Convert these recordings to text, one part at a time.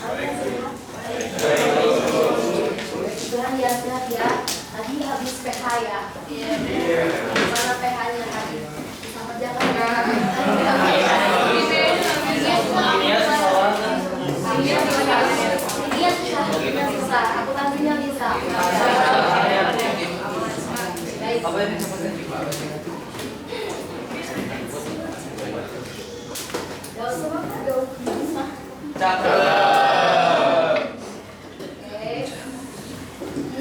Tuhan ya sehat ya. Tadi habis PH ya. Gimana PH-nya tadi? Bisa kerjakan nggak? Iya susah. Aku tantinya bisa. Baik.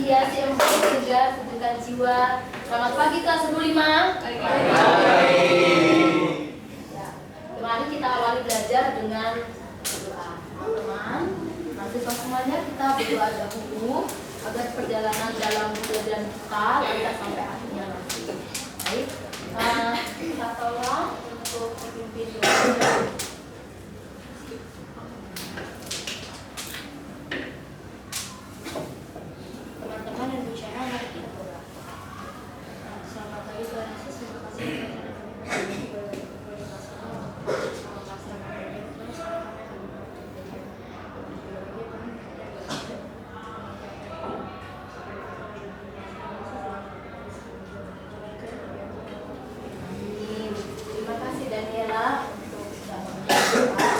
Iya, CMP juga sejukan jiwa. Selamat pagi kelas 25. Ya, kemarin kita awali belajar dengan doa. Teman-teman, nanti semuanya kita berdoa dahulu agar perjalanan dalam belajar kita lancar sampai akhirnya nanti. Baik, kita tolong untuk pimpin doanya. Teman-teman yang bicara, mari kita berdoa. Selamat pagi Tuhan Yesus, terima kasih. Terima kasih Daniela untuk sudah berdoa.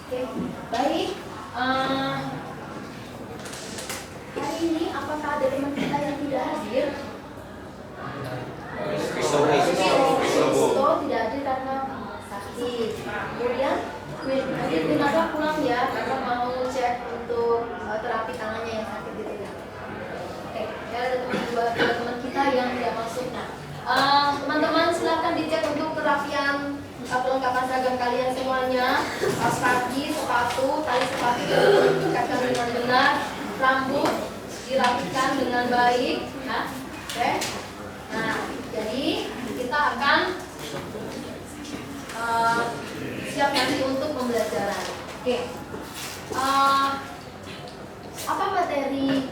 Oke, baik. Hari ini apakah ada teman kita yang tidak hadir? Kristo tidak hadir karena sakit. Kemudian Winada pulang ya karena mau cek untuk terapi tangannya yang sakit gitu ya. Oke, ya ada teman kita yang tidak masuk. Nah, teman-teman silakan dicek untuk kerapian perlengkapan seragam kalian semuanya. Kaos kaki, sepatu, tali sepatu dikasih dengan benar, rambut dirapikan dengan baik. Nah, oke. Nah, jadi kita akan siap nanti untuk pembelajaran. Oke. Apa materi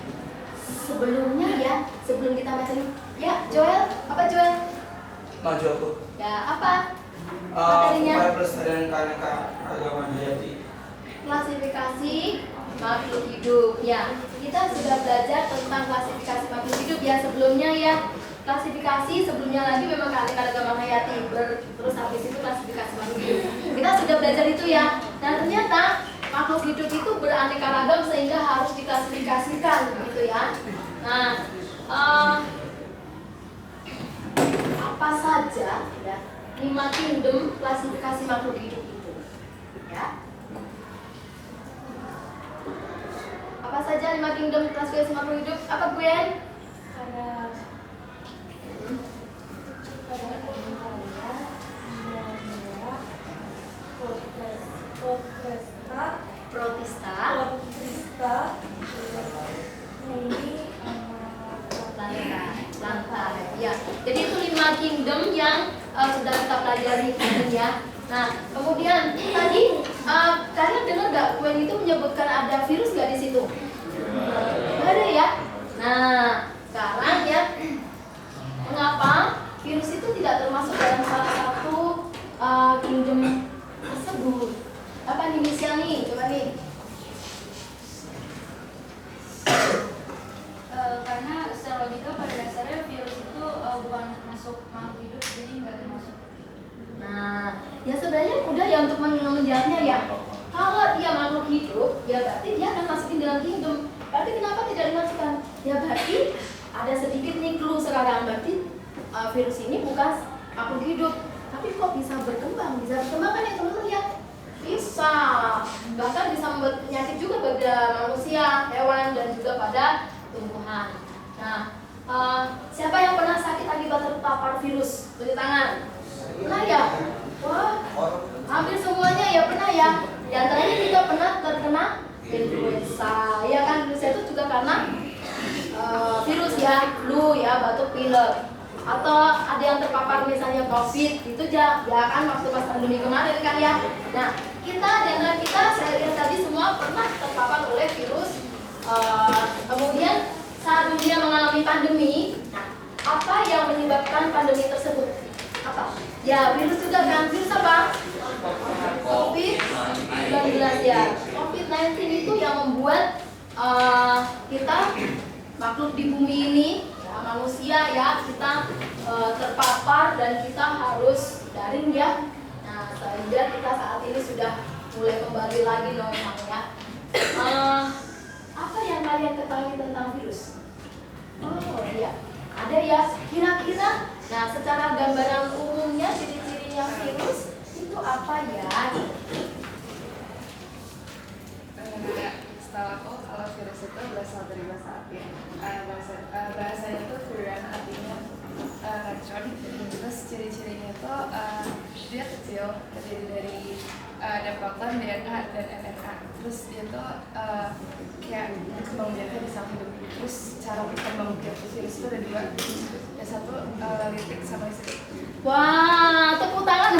sebelumnya ya? Sebelum kita materi. Ya, Joel, apa Joel? Maju aku. Ya, apa? Materinya? Upaya pelestarian keagamaan hayati. Klasifikasi makhluk hidup. Ya, kita sudah belajar tentang klasifikasi makhluk hidup ya sebelumnya ya. Klasifikasi sebelumnya lagi memang keanekaragaman hayati. Terus habis itu klasifikasi makhluk hidup. Kita sudah belajar itu ya. Dan ternyata makhluk hidup itu beraneka ragam sehingga harus diklasifikasikan gitu ya. Nah, apa saja ya 5 kingdom klasifikasi makhluk hidup itu ya? Apa saja 5 kingdom klasifikasi makhluk hidup? Apa Gwen? Protista, lantai. Ya, jadi itu 5 kingdom yang sudah kita pelajari ya. Nah, kemudian tadi kalian dengar nggak Gwen itu menyebutkan ada virus nggak di situ? Nggak ada ya. Nah, sekarang ya, mengapa virus itu tidak termasuk dalam salah satu kingdom tersebut? Apa nih Michelle nih? Coba nih. Karena secara logika pada dasarnya virus itu bukan masuk makhluk hidup, jadi nggak termasuk. Nah, ya sebenarnya mudah ya untuk menjawabnya ya. Kalau dia makhluk hidup, ya berarti dia akan masukin dalam kingdom. Berarti kenapa tidak dimasukkan? Ya berarti ada sedikit nih clue sekarang. Berarti virus ini bukan makhluk hidup, tapi kok bisa berkembang? Bisa berkembang kan ya teman-teman ya? Bisa. Bahkan bisa membuat penyakit juga pada manusia, hewan, dan juga pada tumbuhan. Nah, siapa yang pernah sakit akibat terpapar virus? Tunjuk tangan. Pernah ya? Wah, hampir semuanya ya pernah ya. Di antaranya juga pernah terkena influenza. Ya kan, influenza itu juga karena virus ya, flu ya, batuk pilek. Atau ada yang terpapar misalnya COVID, itu ya kan waktu pas pandemi kemarin kan ya. Nah, kita di antara kita, saya lihat tadi semua pernah terpapar oleh virus. Kemudian saat dunia mengalami pandemi, nah, apa yang menyebabkan pandemi tersebut? Apa? Ya virus juga kan, virus apa? COVID-19 ya. COVID-19 COVID-19 itu yang membuat kita makhluk di bumi ini, ya, manusia ya, kita terpapar dan kita harus daring ya. Nah, sehingga kita saat ini sudah mulai kembali lagi normal ya. Apa yang kalian ketahui tentang virus? Oh iya, ada ya. Kira-kira, nah secara gambaran umumnya ciri-cirinya virus itu apa ya? Setahu aku kalau virus itu berasal dari bahasa Latin. Bahasanya itu virion, artinya racun. Terus ciri-cirinya itu dia kecil, terdiri dari ada proton, DNA, dan RNA. Terus dia tuh kayak berkembang biaknya di samping hidup. Terus cara berkembang biak virus itu ada dua. Yang satu lipid sama lipid. Wah, tepuk tangan.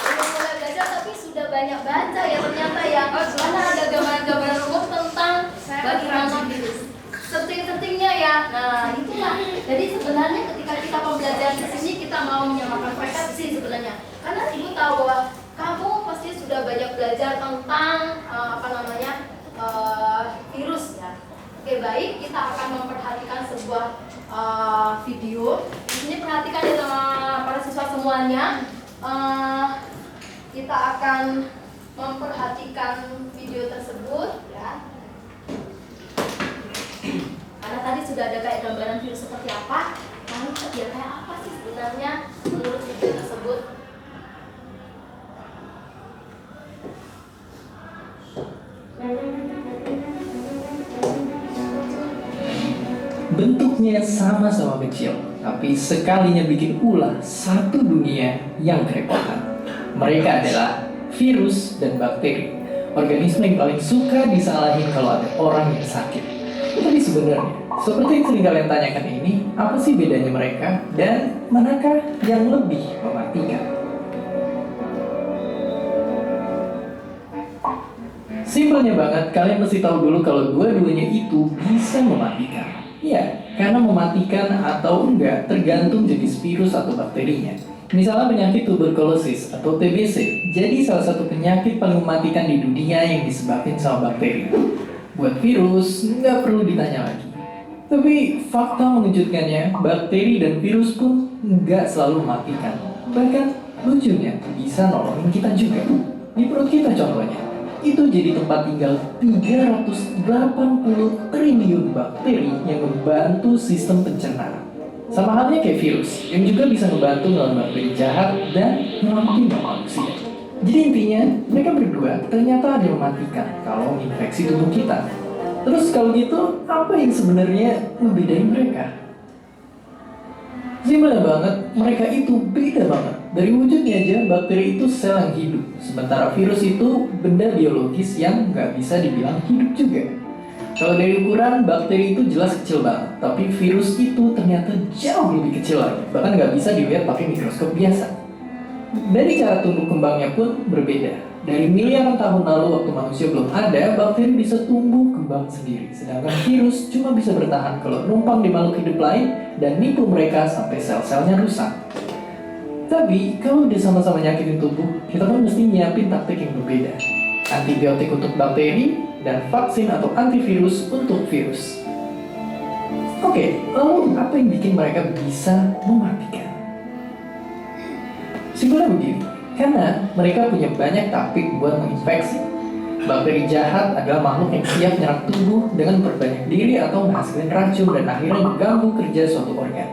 Belum mulai belajar tapi sudah banyak baca ya ternyata ya. Karena ada gambaran-gambaran umum tentang bagaimana virus. Setting-settingnya ya. Nah, itulah. Jadi sebenarnya ketika kita pembelajaran di sini kita mau menyamakan persepsi sebenarnya. Karena ibu tahu bahwa kamu pasti sudah banyak belajar tentang virus ya. Oke, baik, kita akan memperhatikan sebuah video. Di sini perhatikan ya sama para siswa semuanya. Kita akan memperhatikan video tersebut ya. Karena tadi sudah ada kayak gambaran virus seperti apa. Lalu ya kayak apa sih sebenarnya menurut video tersebut? Bentuknya sama-sama kecil, tapi sekalinya bikin ulah satu dunia yang kerepotan. Mereka adalah virus dan bakteri, organisme yang paling suka disalahin kalau ada orang yang sakit. Tapi sebenarnya, seperti yang sering kalian tanyakan ini, apa sih bedanya mereka dan manakah yang lebih mematikan? Simpelnya banget, kalian mesti tahu dulu kalau dua-duanya itu bisa mematikan. Ya, karena mematikan atau enggak tergantung jenis virus atau bakterinya. Misalnya penyakit tuberkulosis atau TBC, jadi salah satu penyakit paling mematikan di dunia yang disebabkan sama bakteri. Buat virus, nggak perlu ditanya lagi. Tapi fakta mengejutkannya, bakteri dan virus pun nggak selalu mematikan. Bahkan lucunya bisa nolongin kita juga. Di perut kita contohnya. Itu jadi tempat tinggal 380 triliun bakteri yang membantu sistem pencernaan. Sama halnya kayak virus, yang juga bisa membantu melawan bakteri jahat dan nyelamatin manusia. Jadi intinya, mereka berdua ternyata ada yang mematikan kalau menginfeksi tubuh kita. Terus kalau gitu, apa yang sebenarnya membedain mereka? Simpelnya banget, mereka itu beda banget. Dari wujudnya aja, bakteri itu sel yang hidup. Sementara virus itu benda biologis yang nggak bisa dibilang hidup juga. Kalau dari ukuran, bakteri itu jelas kecil banget. Tapi virus itu ternyata jauh lebih kecil lagi. Bahkan nggak bisa dilihat pakai mikroskop biasa. Dari cara tumbuh kembangnya pun berbeda. Dari miliaran tahun lalu waktu manusia belum ada, bakteri bisa tumbuh kembang sendiri. Sedangkan virus cuma bisa bertahan kalau numpang di makhluk hidup lain dan nipu mereka sampai sel-selnya rusak. Tapi kalau udah sama-sama nyakitin tubuh, kita pun mesti nyiapin taktik yang berbeda. Antibiotik untuk bakteri dan vaksin atau antivirus untuk virus. Oke, lalu apa yang bikin mereka bisa mematikan? Simpelnya begini, karena mereka punya banyak taktik buat menginfeksi. Bakteri jahat adalah makhluk yang siap menyerang tubuh dengan memperbanyak diri atau menghasilkan racun dan akhirnya mengganggu kerja suatu organ.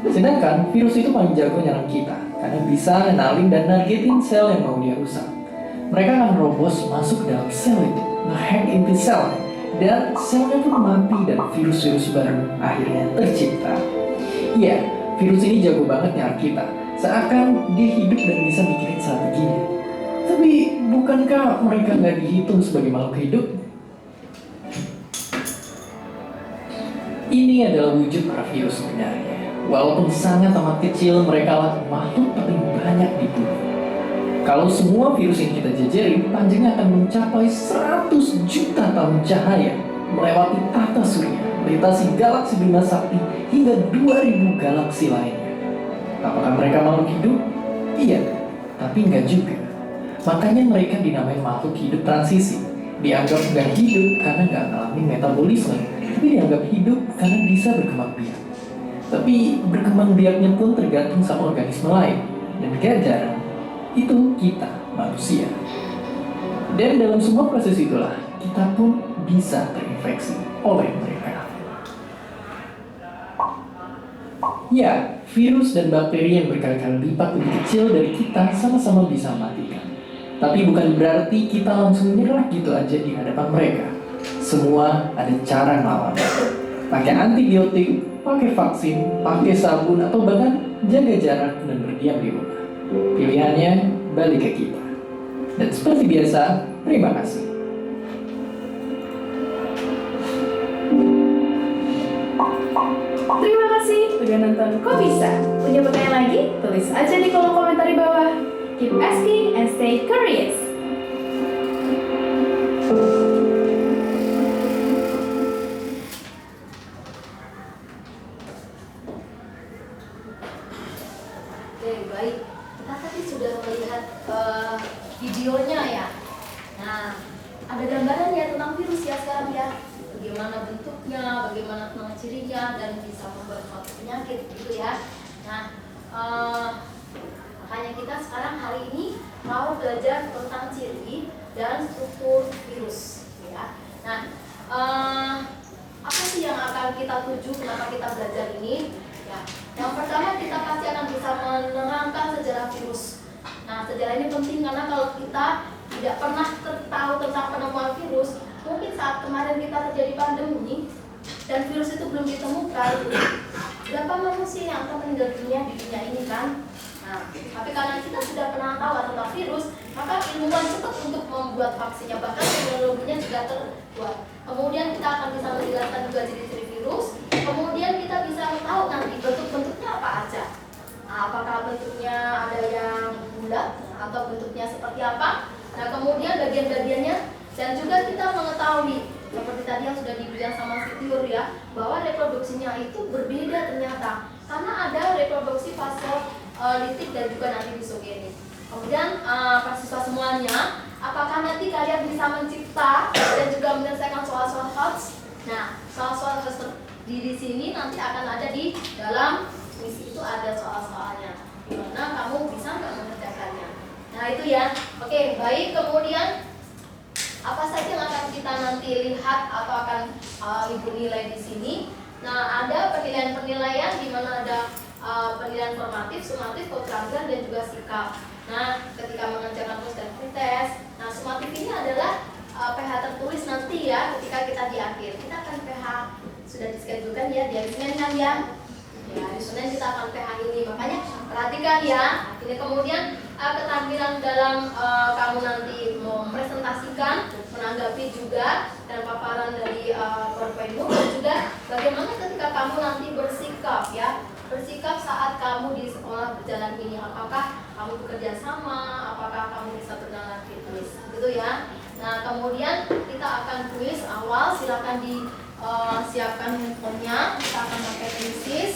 Sedangkan virus itu paling jago nyerang kita, karena bisa ngenalin dan nargetin sel yang mau dia rusak. Mereka akan robos masuk ke dalam sel itu, nge-hack inti sel, dan selnya pun mati dan virus-virus baru akhirnya tercipta. Iya, virus ini jago banget nyerang kita, seakan dia hidup dan bisa mikirin strateginya. Tapi bukankah mereka nggak dihitung sebagai makhluk hidup? Ini adalah wujud para virus sebenarnya. Walaupun sangat amat kecil, mereka lah makhluk paling banyak di bumi. Kalau semua virus yang kita jajarin, panjangnya akan mencapai 100 juta tahun cahaya, melewati tata surya, melintasi galaksi Bima Sakti, hingga 2000 galaksi lainnya. Apakah mereka makhluk hidup? Iya, tapi enggak juga. Makanya mereka dinamain makhluk hidup transisi. Dianggap nggak hidup karena nggak ngalamin metabolisme, tapi dianggap hidup karena bisa berkembang biak. Tapi berkembang biaknya pun tergantung sama organisme lain. Dan gak jarang, itu kita, manusia. Dan dalam semua proses itulah, kita pun bisa terinfeksi oleh mereka. Ya, virus dan bakteri yang berkali-kali lipat lebih kecil dari kita sama-sama bisa mematikan. Tapi bukan berarti kita langsung menyerah gitu aja di hadapan mereka. Semua ada cara melawan. Pakai antibiotik, pakai vaksin, pakai sabun, atau bahkan jaga jarak dan berdiam di rumah. Pilihannya balik ke kita. Dan seperti biasa, terima kasih. Terima kasih udah nonton Kok Bisa. Punya pertanyaan lagi? Tulis aja di kolom komentar di bawah. Keep asking and stay curious. Oke, baik. Kita tadi sudah melihat videonya ya. Nah, ada gambaran ya tentang virus ya sekarang ya. Bagaimana bentuknya, bagaimana tentang cirinya, dan bisa membuat suatu penyakit gitu ya. Nah, makanya kita sekarang hari ini mau belajar tentang ciri dan struktur virus ya. Nah, apa sih yang akan kita tuju, kenapa kita belajar ini? Ya, yang pertama kita pasti akan bisa menerangkan sejarah virus. Nah, sejarah ini penting karena kalau kita tidak pernah tahu tentang penemuan virus, mungkin saat kemarin kita terjadi pandemi dan virus itu belum ditemukan, berapa manusia yang akan meninggal dunia di dunia ini kan? Nah, tapi karena kita sudah pernah tahu tentang virus, maka ilmuwan cepat untuk membuat vaksinnya, bahkan teknologinya juga terbuat. Kemudian kita akan bisa menjelaskan juga ciri-ciri virus. Kemudian kita bisa tahu nanti bentuk-bentuknya apa aja. Nah, apakah bentuknya ada yang bulat atau bentuknya seperti apa? Nah, kemudian bagian-bagiannya, dan juga kita mengetahui seperti tadi yang sudah dibilang sama Sitiur ya, bahwa reproduksinya itu berbeda ternyata. Karena ada reproduksi fasolitik dan juga nanti disogenik. Kemudian mahasiswa semuanya, apakah nanti kalian bisa mencipta dan juga menyelesaikan soal-soal HOTS? Nah, soal-soal HOTS di sini nanti akan ada di dalam misi itu, ada soal-soalnya. Gimana kamu bisa nggak mengerjakannya? Nah itu ya. Oke, baik. Kemudian apa saja yang akan kita nanti lihat atau akan ibu nilai di sini? Nah, ada penilaian-penilaian di mana ada penilaian formatif, sumatif, keterangan, dan juga sikap. Nah, ketika mengerjakan post dan pretest, nah sumatif ini adalah PH tertulis nanti ya ketika kita di akhir. Kita akan PH sudah dischedulkan ya di hari Senin kan ya. Ya, hari Senin kita akan PH ini. Makanya perhatikan ya. Ini kemudian keterampilan dalam kamu nanti mempresentasikan, menanggapi juga dan paparan dari korporator, dan juga bagaimana ketika kamu nanti bersikap ya. Bersikap saat kamu di sekolah berjalan ini, apakah kamu bekerja sama, apakah kamu bisa bernalar fitness gitu ya. Nah kemudian kita akan kuis awal, silakan disiapkan handphonenya, kita akan pakai krisis.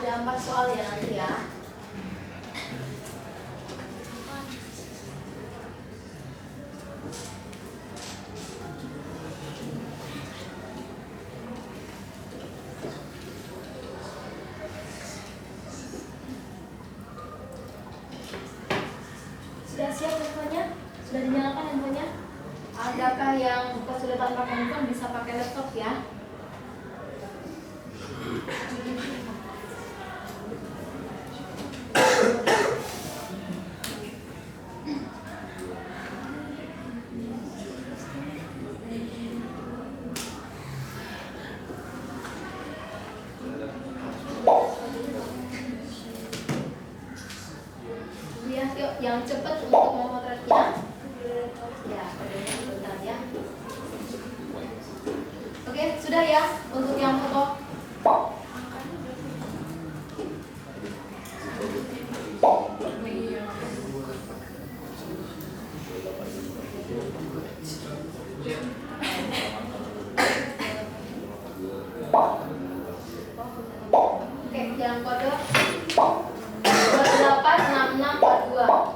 Ada 4 soal ya nanti ya. Sudah siap handphonenya? Sudah dinyalakan handphonenya? Adakah yang kesulitan pakai handphone bisa pakai laptop ya? Ya, yuk yang cepat untuk memotretnya. Ya, bentar ya. Oke, Sudah ya untuk yang foto. Oke, yang kode 286642.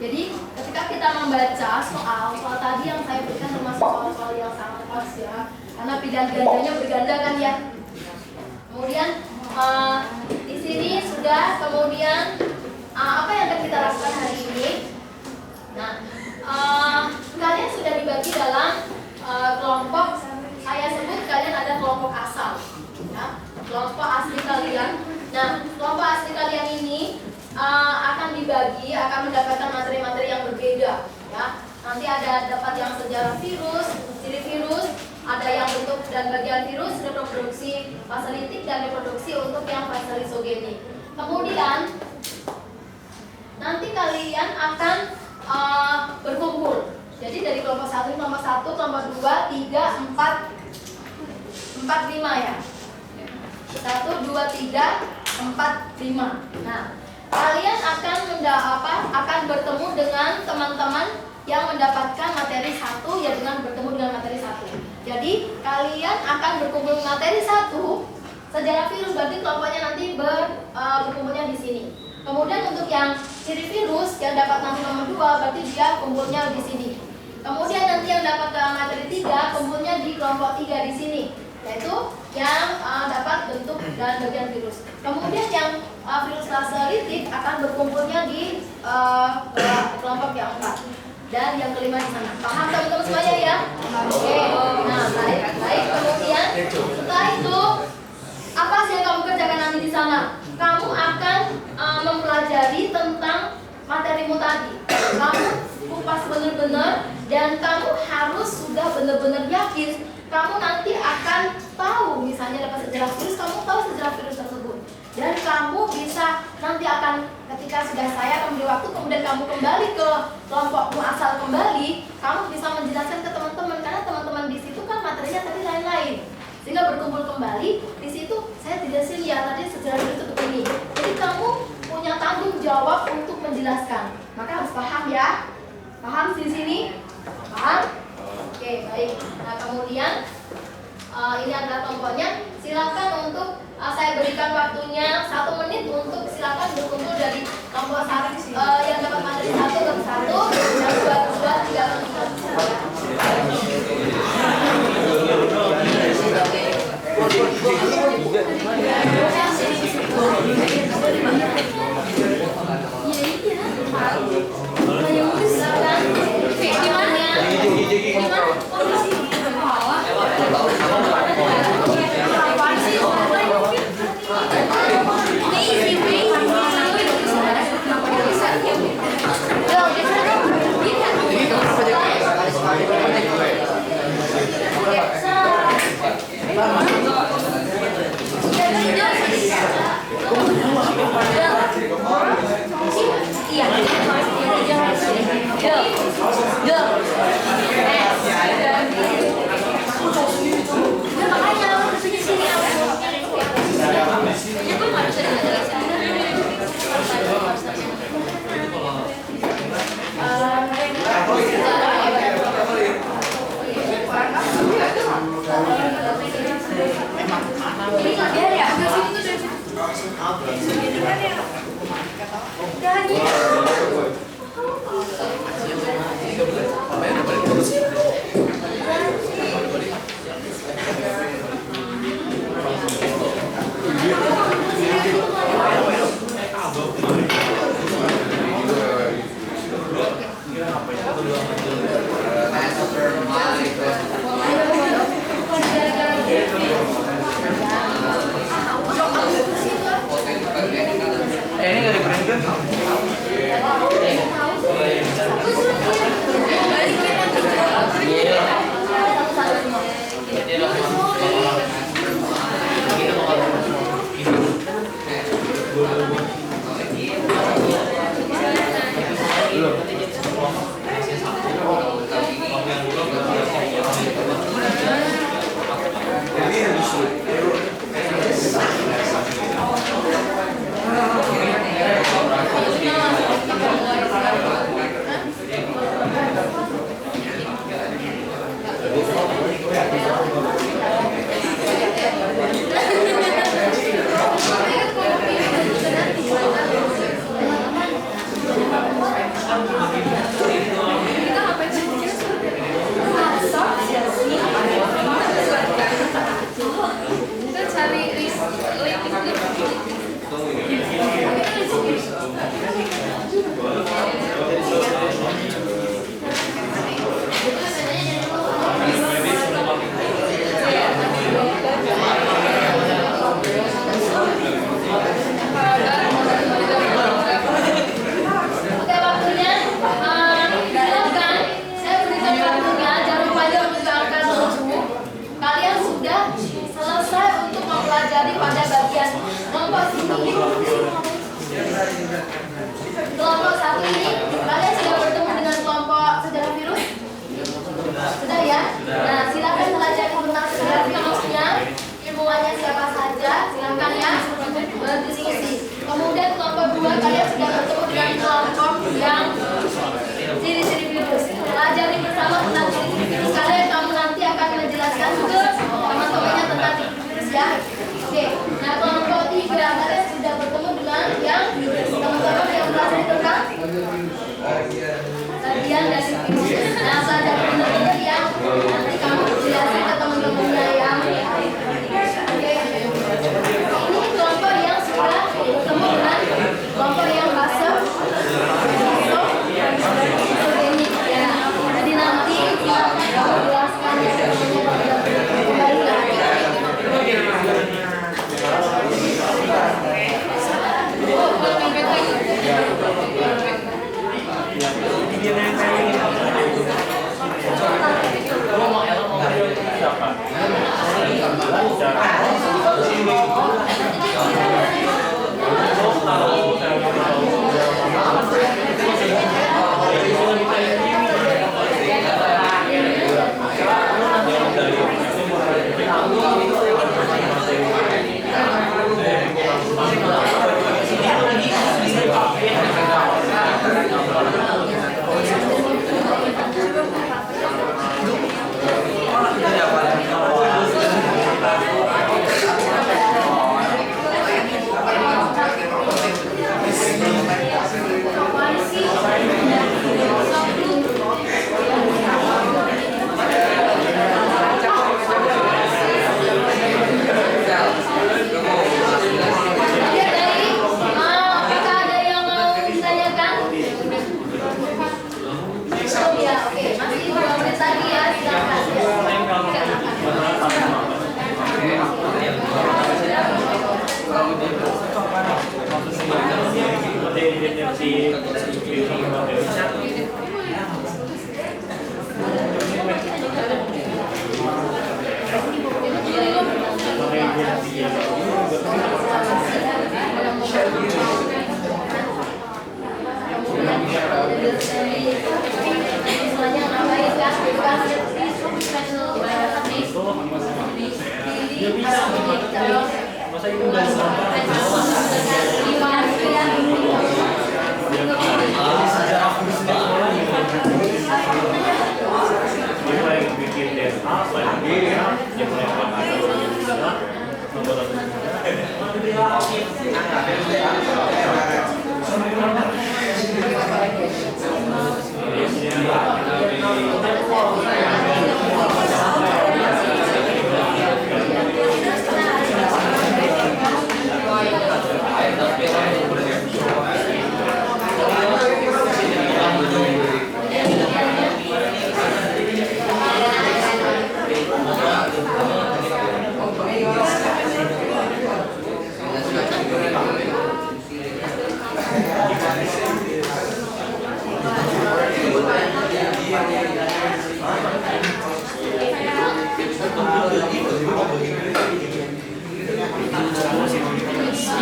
Jadi ketika kita membaca soal tadi yang saya berikan termasuk soal-soal yang sangat pas ya, karena pilihan gandanya berganda kan ya. Kemudian di sini sudah, kemudian apa yang akan kita lakukan hari ini? Nah, kalian sudah dibagi dalam kelompok. Saya sebut kalian ada kelompok asal, ya, kelompok asli kalian. Nah, kelompok asli kalian ini akan dibagi, akan mendapatkan materi-materi yang berbeda, ya. Nanti ada dapat yang sejarah virus, ciri virus, ada yang bentuk dan bagian virus, reproduksi fasilitik dan reproduksi untuk yang fasilisogenik. Kemudian nanti kalian akan berkumpul. Jadi dari kelompok 1, kelompok 1, kelompok 2, 3, 4, 5 ya. 1, 2, 3, 4, 5. Nah, kalian akan bertemu dengan teman-teman yang mendapatkan materi 1 ya, dengan bertemu dengan materi 1. Jadi kalian akan berkumpul materi 1 sejarah virus, berarti kelompoknya nanti berkumpulnya di sini. Kemudian untuk yang ciri virus yang dapat nanti nomor 2, berarti dia kumpulnya di sini. Kemudian nanti yang dapat materi 3 kumpulnya di kelompok 3 di sini, yaitu yang dapat bentuk dan bagian virus. Kemudian yang virus laselitik akan berkumpulnya di kelompok yang 4 dan yang kelima di sana. Paham teman-teman semuanya ya? Oke. Nah, baik. Kemudian setelah itu Apa sih yang kamu kerjakan nanti di sana? Kamu akan mempelajari tentang materimu tadi. Kamu kupas benar-benar dan kamu harus sudah benar-benar yakin kamu nanti akan tahu, misalnya dapat sejarah virus, kamu tahu sejarah virus tersebut. Dan kamu bisa nanti akan ketika sudah saya akan beri waktu, kemudian kamu kembali ke kelompokmu asal kembali, kamu bisa menjelaskan ke teman-teman karena teman-teman di situ kan materinya tadi lain-lain. Sehingga berkumpul kembali di situ saya tidak sih ya tadi sejarah virus seperti ini. Jadi kamu punya tanggung jawab untuk menjelaskan. Maka harus paham ya. Paham di sini? Paham? Oke, baik. Nah, kemudian ini adalah kelompoknya. Silakan untuk saya berikan waktunya 1 menit untuk silakan berkumpul dari kelompok yang dapat materi 1 ke 1, yang 2 ke 2, 3 ke 3.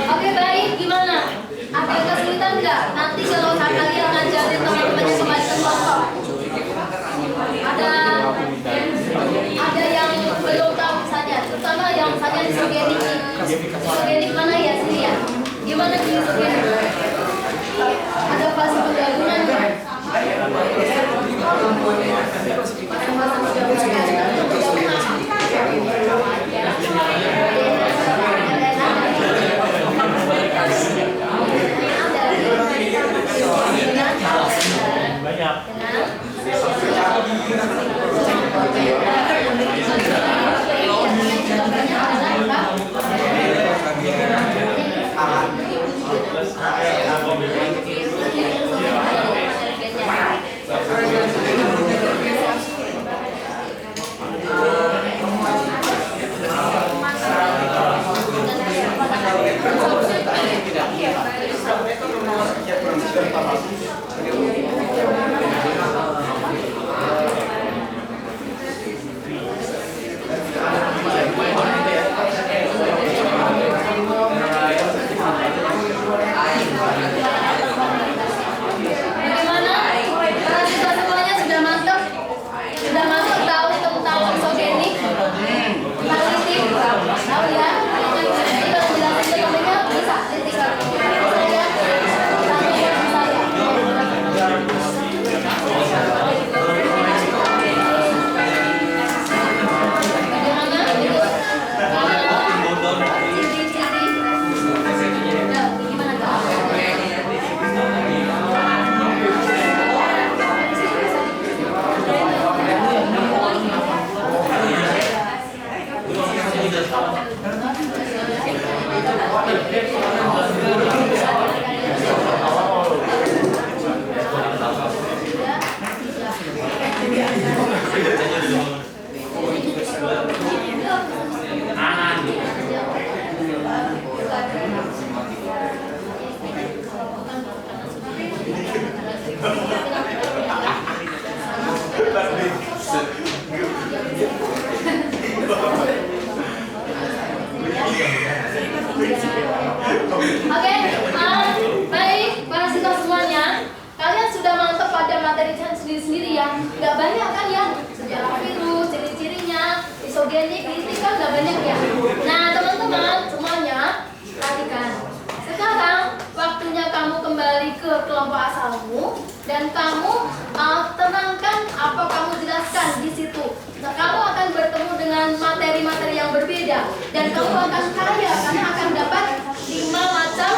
Oke baik, gimana? Ada yang kesulitan nggak? Nanti kalau kalian ngajarin teman-temannya kembali ke kelompok. Ada yang belum tahu saja, terutama yang saja isogenik. Isogenik mana ya sini ya? Gimana di isogenik? Ada fase penggabungan nggak? sendiri-sendiri ya. Nggak banyak kan ya, sejarah virus, ciri-cirinya, isogenik, litik kan nggak banyak ya. Nah teman-teman semuanya, perhatikan. Sekarang waktunya kamu kembali ke kelompok asalmu dan kamu terangkan apa kamu jelaskan di situ. Nah, kamu akan bertemu dengan materi-materi yang berbeda dan kamu akan kaya karena akan dapat 5 macam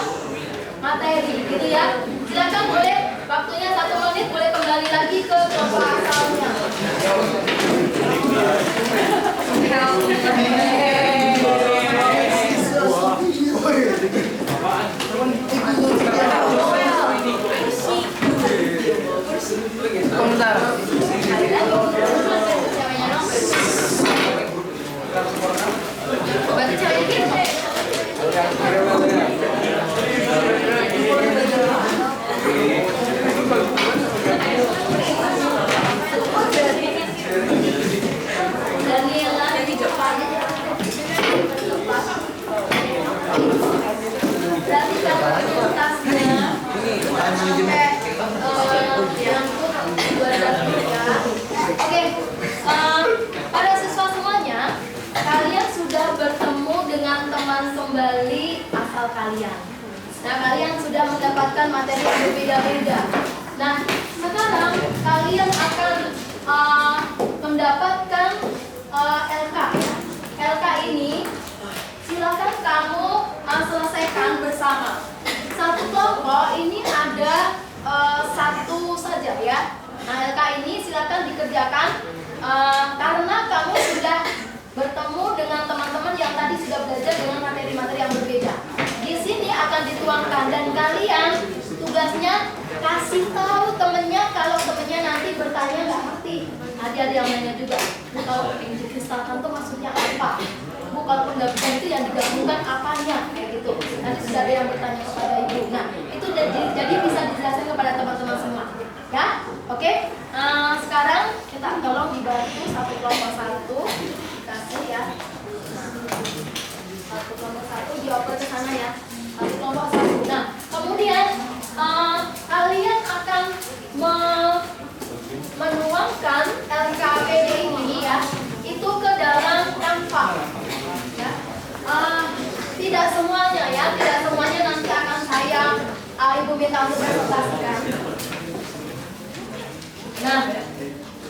materi, gitu ya. Silakan boleh waktunya 1 menit, boleh kembali lagi ke kelompok asalnya. Bentar. Berarti cewek ini Daniela di depan. Berarti kalau tasnya Oke, pada siswa semuanya, kalian sudah bertemu dengan teman kembali asal kalian. Nah, kalian sudah mendapatkan materi yang berbeda-beda. Nah, sekarang kalian akan mendapatkan LK. LK ini silakan kamu selesaikan bersama. Satu kelompok ini ada satu saja ya. Nah, LK ini silakan dikerjakan karena kamu sudah bertemu dengan teman-teman yang tadi sudah belajar dengan materi-materi yang berbeda. Di sini akan dituangkan dan kalian tugasnya kasih tahu temennya kalau temennya nanti bertanya nggak ngerti. Ada yang nanya juga, Bu, kalau dikristalkan itu maksudnya apa? Bu, kalau penggabungan itu yang digabungkan apanya? Kayak gitu. Nanti sudah ada yang bertanya kepada ibu. Nah, itu jadi bisa dijelaskan kepada teman-teman semua. Ya, oke. Sekarang kita tolong dibantu satu kelompok satu, kasih ya. Satu kelompok satu dioper ke sana ya. Satu kelompok satu. Nah, kemudian kalian akan menuangkan LKPD ini ya, itu ke dalam Canva. Ya. Tidak semuanya ya, tidak semuanya nanti akan saya ibu minta untuk presentasikan. Nah,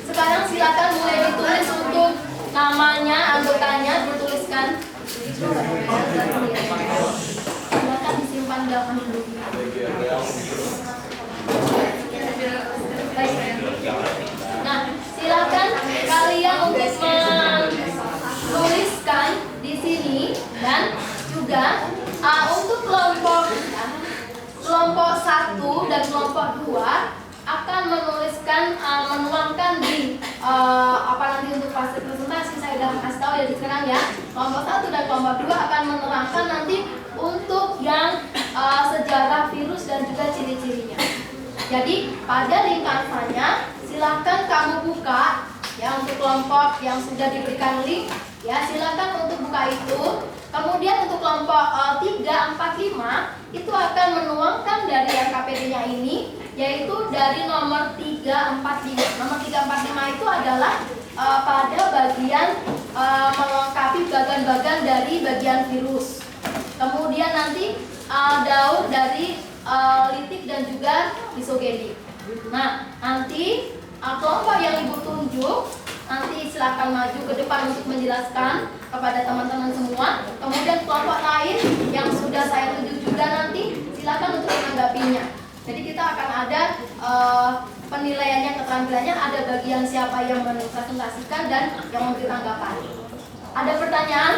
sekarang silakan mulai ditulis untuk namanya, anggotanya dituliskan. Silakan disimpan belakang dulu. Baik. Nah, silakan kalian untuk menuliskan di sini dan juga untuk kelompok 1 dan kelompok 2 akan menuliskan menuangkan di nanti untuk fase presentasi saya sudah kasih tahu ya di sekarang ya. Kelompok 1 dan kelompok 2 akan menerangkan nanti untuk yang sejarah virus dan juga ciri-cirinya. Jadi pada link Canva-nya silakan kamu buka ya untuk kelompok yang sudah diberikan link ya, silakan untuk buka itu. Kemudian untuk kelompok 3, 4, 5 itu akan menuangkan dari LKPD-nya ini, yaitu dari nomor 3, 4, 5. Nomor 3, 4, 5 itu adalah pada bagian melengkapi bagan-bagan dari bagian virus. Kemudian nanti daur dari litik dan juga isogenik. Nah, nanti kelompok yang ibu tunjuk nanti silakan maju ke depan untuk menjelaskan kepada teman-teman semua. Kemudian kelompok lain yang sudah saya tunjuk juga nanti silakan untuk menanggapinya. Jadi kita akan ada penilaiannya, keterampilannya, ada bagian siapa yang mempresentasikan dan yang memberi tanggapan. Ada pertanyaan?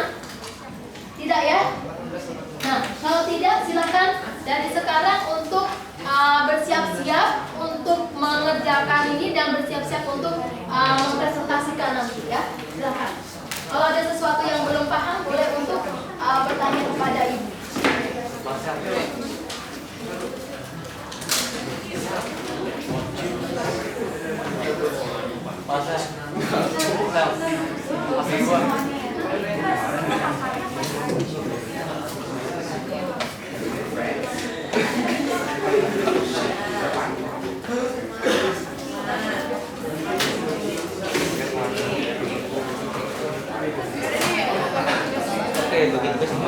Tidak ya? Nah, kalau tidak silakan dari sekarang untuk bersiap-siap untuk mengerjakan ini dan bersiap-siap untuk mempresentasikan nanti ya. Silakan. Kalau ada sesuatu yang belum paham boleh untuk bertanya kepada ibu. kayak begitu semua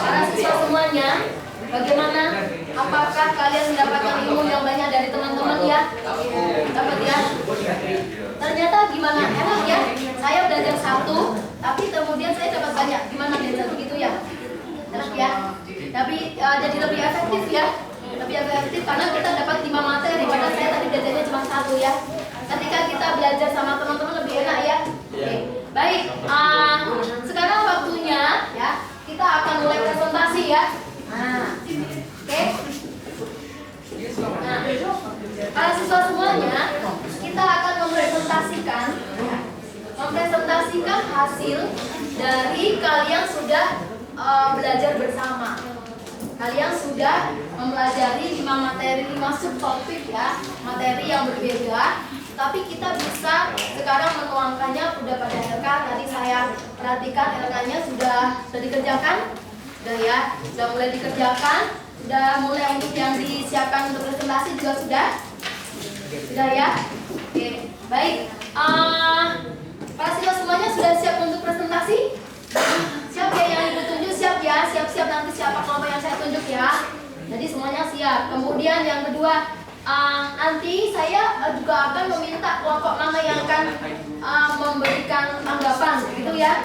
Para siswa semuanya, bagaimana? Apakah kalian mendapatkan ilmu yang banyak dari teman-teman ya? Dapat ya? Ternyata gimana? Enak ya? Saya belajar satu, tapi kemudian saya dapat banyak. Gimana belajar begitu ya? Enak ya? Tapi jadi lebih efektif ya? Lebih efektif karena kita dapat 5 materi, padahal saya tadi belajarnya cuma satu ya. Ketika kita belajar sama teman-teman lebih enak ya? Oke. Baik, sekarang waktunya ya. Kita akan mulai presentasi ya. Nah, oke. Nah, para siswa semuanya, kita akan mempresentasikan hasil dari kalian sudah belajar bersama. Kalian sudah mempelajari 5 materi, 5 subtopik ya, materi yang berbeda. Tapi kita bisa sekarang menuangkannya sudah pada RK. Tadi saya perhatikan RK-nya sudah dikerjakan, sudah ya, sudah mulai dikerjakan, sudah mulai untuk yang disiapkan untuk presentasi juga sudah ya. Oke, baik. Para siswa semuanya sudah siap untuk presentasi? Siap ya yang ibu tunjuk, siap ya, siap-siap nanti siapa kelompok yang saya tunjuk ya. Jadi semuanya siap. Kemudian yang kedua, nanti saya juga akan meminta kelompok mana yang akan memberikan tanggapan, gitu ya.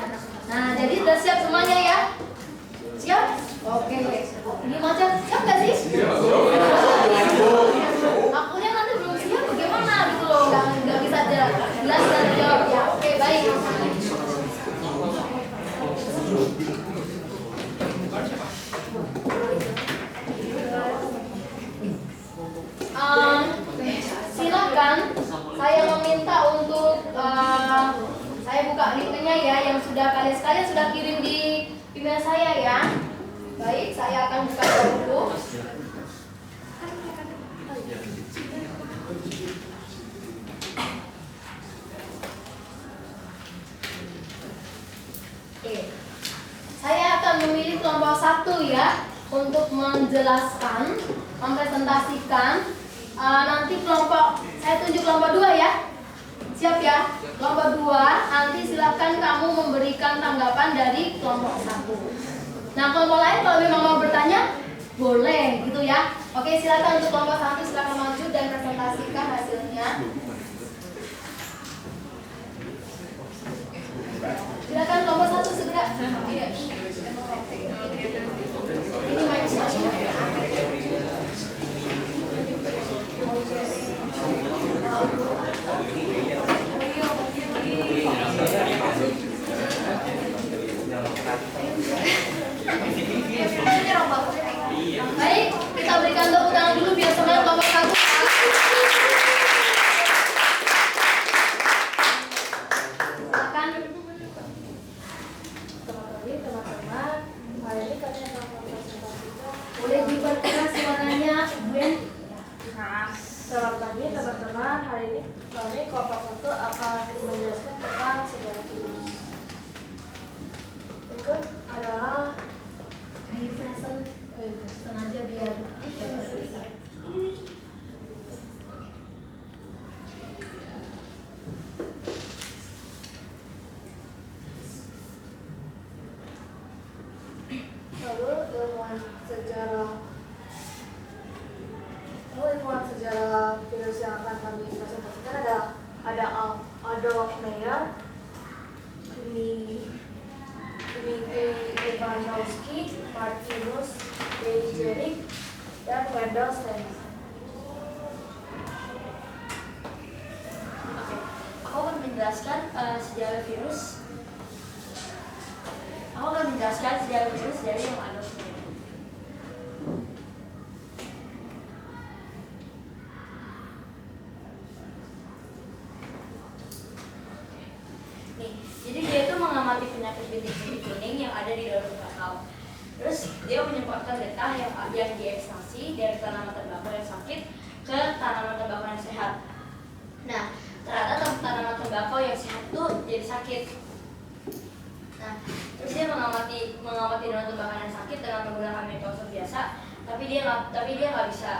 Nah, jadi sudah siap semuanya ya? Siap? aja. Siap nggak sih? Akunya nanti belum siap bagaimana gitu loh. Nggak bisa jelas dan jawab ya. Oke, baik. Silakan, saya meminta untuk saya buka linknya ya, yang sudah kalian sudah kirim di email saya ya. Baik, saya akan buka dulu. Oke, saya akan memilih kelompok 1 ya untuk menjelaskan, mempresentasikan. Nanti saya tunjuk kelompok 2 ya. Siap ya? Kelompok 2, nanti silakan kamu memberikan tanggapan dari kelompok 1. Nah, kelompok lain kalau memang mau bertanya, boleh gitu ya. Oke, silakan untuk kelompok 1, silakan maju dan presentasikan hasilnya. Silakan kelompok 1 segera. Iya. Ini mic-nya. Baik, kita berikan tepuk tangan dulu biar semangat kelompok 1. Silakan. Teman-teman, hari ini kalian akan mempresentasikan. Boleh diperkeras suaranya, Gwen? Selamat pagi teman-teman, hari ini kami kelompok 1 akan menjelaskan tentang sejarah virus. Berikut adalah Di present sengaja biar lalu ilmuwan sejarah virus yang akan kami presentasikan ada Adolf Meyer, Dmitry Ivanovsky, Martinus Beijerinck, dan Wendell Stanley. Aku akan menjelaskan sejarah virus. Dari yang ada. Nih, jadi dia itu mengamati penyakit bintik-bintik kuning yang ada di daun kakao. Terus dia menyebabkan getah yang diekstraksi dari tanaman tembakau yang sakit ke tanaman tembakau yang sehat. Nah, ternyata tanaman tembakau yang sehat itu jadi sakit. Nah, terus dia mengamati daun tembakau yang sakit dengan menggunakan mikroskop biasa, tapi dia nggak bisa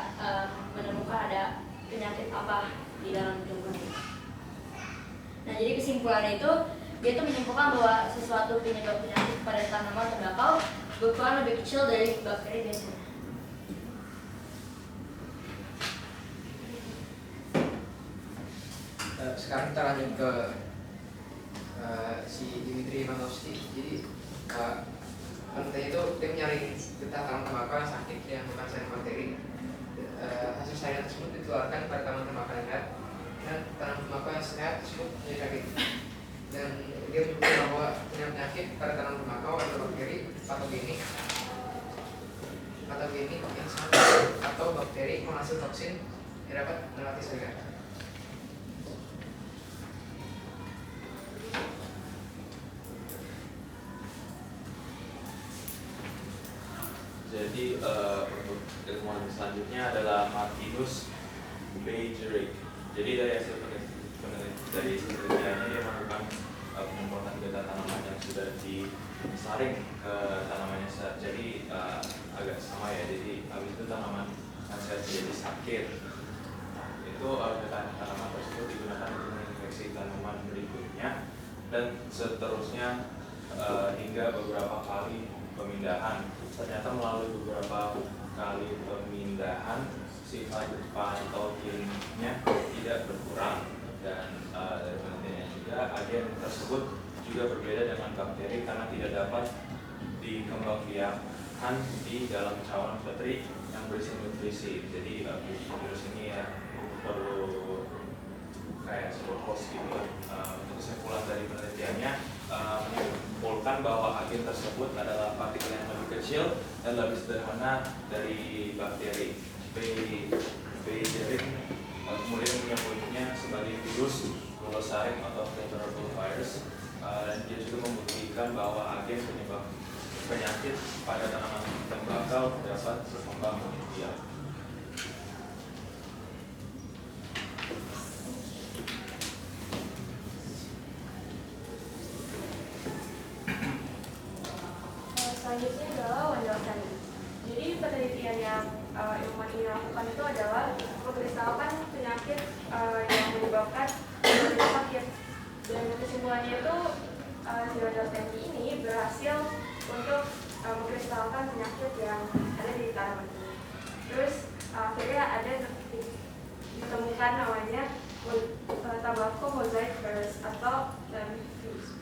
menemukan ada penyakit apa di dalam tubuhnya. Nah, jadi kesimpulannya itu dia itu menyimpulkan bahwa sesuatu penyebab penyakit pada tanaman tembakau berukuran lebih kecil dari bakteri biasanya. Sekarang kita lanjut ke si Dmitry Ivanovsky. Jadi penelitian itu dia menyaring getah tanaman tembakau yang sakit yang bukan sains bakteri. Hasil sains tersebut dikeluarkan pada tanaman tembakau yang sehat dan tanaman tembakau yang sehat tersebut menjadi sakit. Dan dia menyebutkan bahwa penyakit pada tanaman tembakau atau bakteri patogenik yang sangat atau bakteri menghasil toksin yang dapat melewati sel. Jadi untuk ilmuwan selanjutnya adalah Martinus Beijerinck. Jadi dari hasil penelitiannya dia melakukan penyemprotan getah tanaman yang sudah disaring ke tanaman yang sehat. Jadi agak sama ya. Jadi habis itu tanaman yang sehat jadi sakit. Nah, itu getah tanaman tersebut digunakan untuk menginfeksi tanaman berikutnya dan seterusnya hingga beberapa kali pemindahan. Ternyata melalui beberapa kali pemindahan sifat patogennya tidak berkurang dan dari penelitiannya juga agen tersebut juga berbeda dengan bakteri karena tidak dapat dikembangbiakkan bertahan di dalam cawan bakteri yang berisi nutrisi. Jadi virus ini ya perlu kayak sebuah host gitu. Untuk kesimpulan dari penelitiannya menyimpulkan bahwa agen tersebut adalah partikel yang lebih kecil dan lebih sederhana dari bakteri. Bacteria kemudian menyebutnya sebagai virus Rouleau-Sarin atau Flammable virus, dan dia juga membuktikan bahwa agen penyebab penyakit pada tanaman tembakau dapat berkembang biak. Selanjutnya adalah Wendell-Sarin. Jadi penelitian yang ilmuwan ini lakukan itu adalah mengkristalkan penyakit yang menyebabkan penyakit sakit. Dan kesimpulannya itu si Wendell-Sarin ini berhasil untuk mengkristalkan penyakit yang ada di tanaman ini. Terus akhirnya ada ditemukan namanya tobacco mosaic virus atau virus.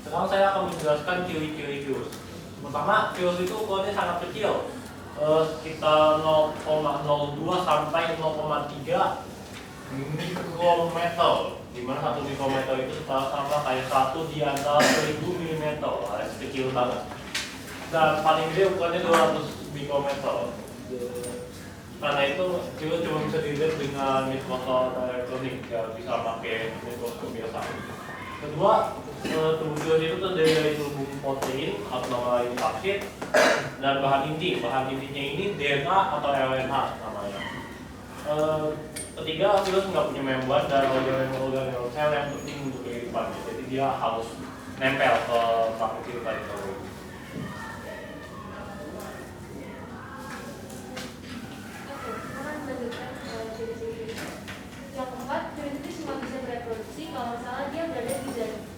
Sekarang saya akan menjelaskan ciri-ciri virus. Pertama, virus itu ukurannya sangat kecil, sekitar 0,02 sampai 0,3 mikrometer, di mana 1 mikrometer itu sama kayak 1 di antara 1000 mm, alias kecil banget. Dan paling gede ukurannya 200 mikrometer. Karena itu virus cuma bisa dilihat dengan mikroskop elektronik, ya bisa pakai mikroskop biasa. Kedua, tubuh virus itu terdiri dari tubuh protein atau nama lain vaksin dan bahan inti. Bahan intinya ini DNA atau RNA namanya. Ketiga, virus nggak punya membran dan organel sel yang penting untuk kehidupannya. Jadi dia harus nempel ke partikel tadi. Yang keempat, virus itu cuma bisa bereproduksi kalau misalnya dia berada di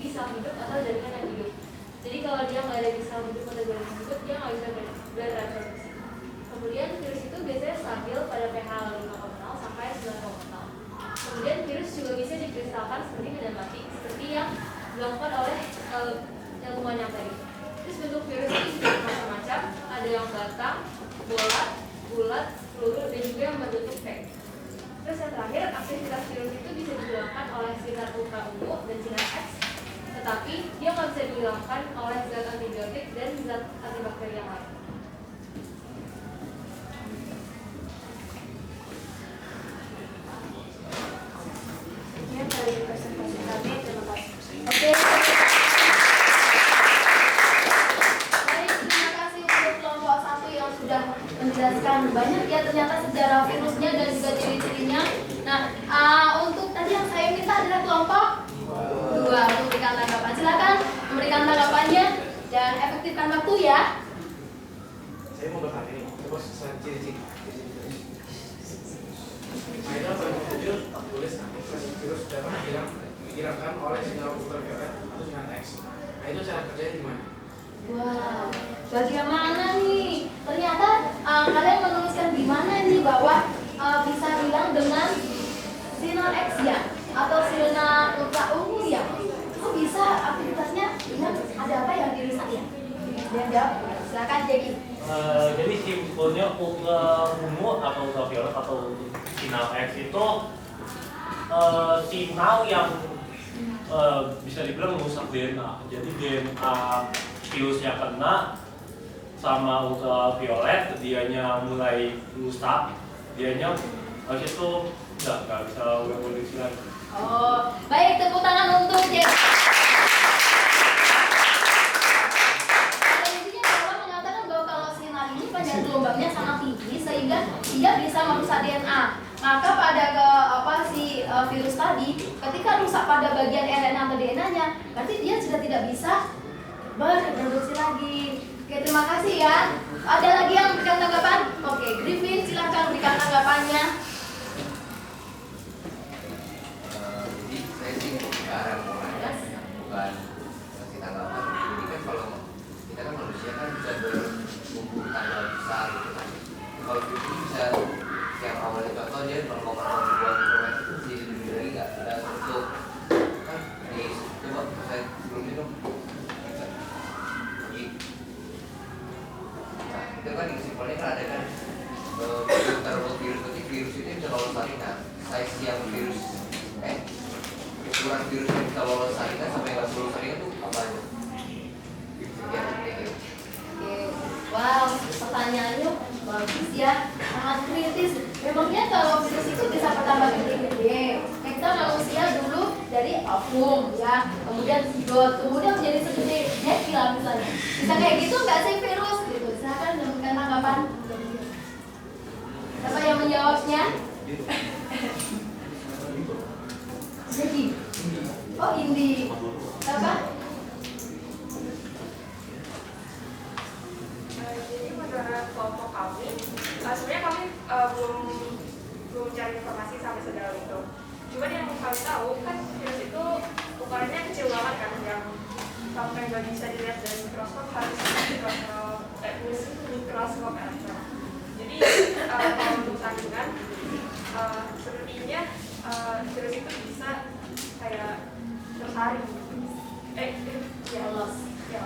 sel hidup atau jaringan yang hidup. Jadi kalau dia nggak ada di sel hidup atau jaringan hidup, dia nggak bisa bereproduksi. Kemudian virus itu biasanya stabil pada pH 5,0 sampai 9,0. Kemudian virus juga bisa dikristalkan seperti medan mati, seperti yang dilakukan oleh ilmuwan yang tadi. Terus bentuk virus ini juga macam-macam, ada yang batang, bola, bulat, peluru, dan juga yang berbentuk V. Terus yang terakhir, aktivitas virus itu bisa dilakukan oleh sinar ultra ungu dan sinar X, tetapi dia nggak bisa dilakukan oleh zat antibiotik dan zat antibakteri yang lain. Sekian dari presentasi kami, terima kasih. Oke. Baik, terima kasih untuk kelompok 1 yang sudah menjelaskan banyak ya ternyata sejarah virusnya dan juga ciri-cirinya. Nah, untuk tadi yang saya minta adalah kelompok 2 untuk memberikan tanggapan. Silakan memberikan tanggapannya dan efektifkan waktu ya. Saya mau bertanya nih, terus ciri-ciri. Saya tujuh tulis aktivasi virus dapat digerakkan oleh sinyal ultraviolet atau sinyal X. Nah itu cara kerjanya gimana? Wow, bagaimana nih? Ternyata kalian menuliskan di mana nih bahwa bisa bilang dengan sinar X ya atau sinar ultra ungu ya? Kok bisa aktivitasnya? Ingat ada apa yang dirisak ya? Yang jawab, silakan Jeki. Jadi simpulnya ultra ungu atau ultraviolet atau sinar X itu sinyal yang bisa dibilang merusak DNA. Jadi DNA virusnya kena sama ultraviolet, dianya mulai rusak, dianya habis itu nggak bisa bereproduksi lagi. Oh, baik, tepuk tangan untuk Jeki. Intinya bahwa mengatakan bahwa kalau sinar ini panjang gelombangnya sangat tinggi sehingga dia bisa merusak DNA. Maka pada virus tadi, ketika rusak pada bagian RNA atau DNA-nya, berarti dia sudah tidak bisa bereproduksi lagi. Oke, terima kasih ya. Ada lagi yang berikan tanggapan? Oke, Griffin silakan berikan tanggapannya. Jadi saya sih ke arah mulai bukan kasih tanggapan. Jadi kan kalau kita kan manusia kan bisa bertumbuh tanggal besar gitu kan. Kalau itu bisa yang awalnya contoh dia 0,02 km itu jadi lebih dari nggak ada untuk kan di coba saya sebelumnya dong. Nah itu kan simpelnya kan ada kan virus itu bisa lolos salinan. Size yang virus ukuran virus yang bisa lolos salinan sampai nggak lolos salinan itu apa aja? Ya, gitu. Oke, wow, pertanyaannya bagus ya, sangat kritis. Memangnya kalau virus itu bisa bertambah gede-gede? Kita manusia dulu dari ovum ya, kemudian zigot, kemudian menjadi segede jeki lah misalnya. Bisa kayak gitu nggak sih virus? Gitu. Silakan memberikan tanggapan. Siapa yang menjawabnya? Jadi, oh Indi, apa? Jadi menurut kelompok kami, sebenarnya kami belum cari informasi sampai sejauh itu. Cuman yang kami tahu kan virus itu ukurannya kecil banget kan, yang sampai nggak bisa dilihat dari mikroskop, harus mikroskop elektron. Jadi kalau untuk sandungan, sepertinya virus itu bisa kayak tersaring.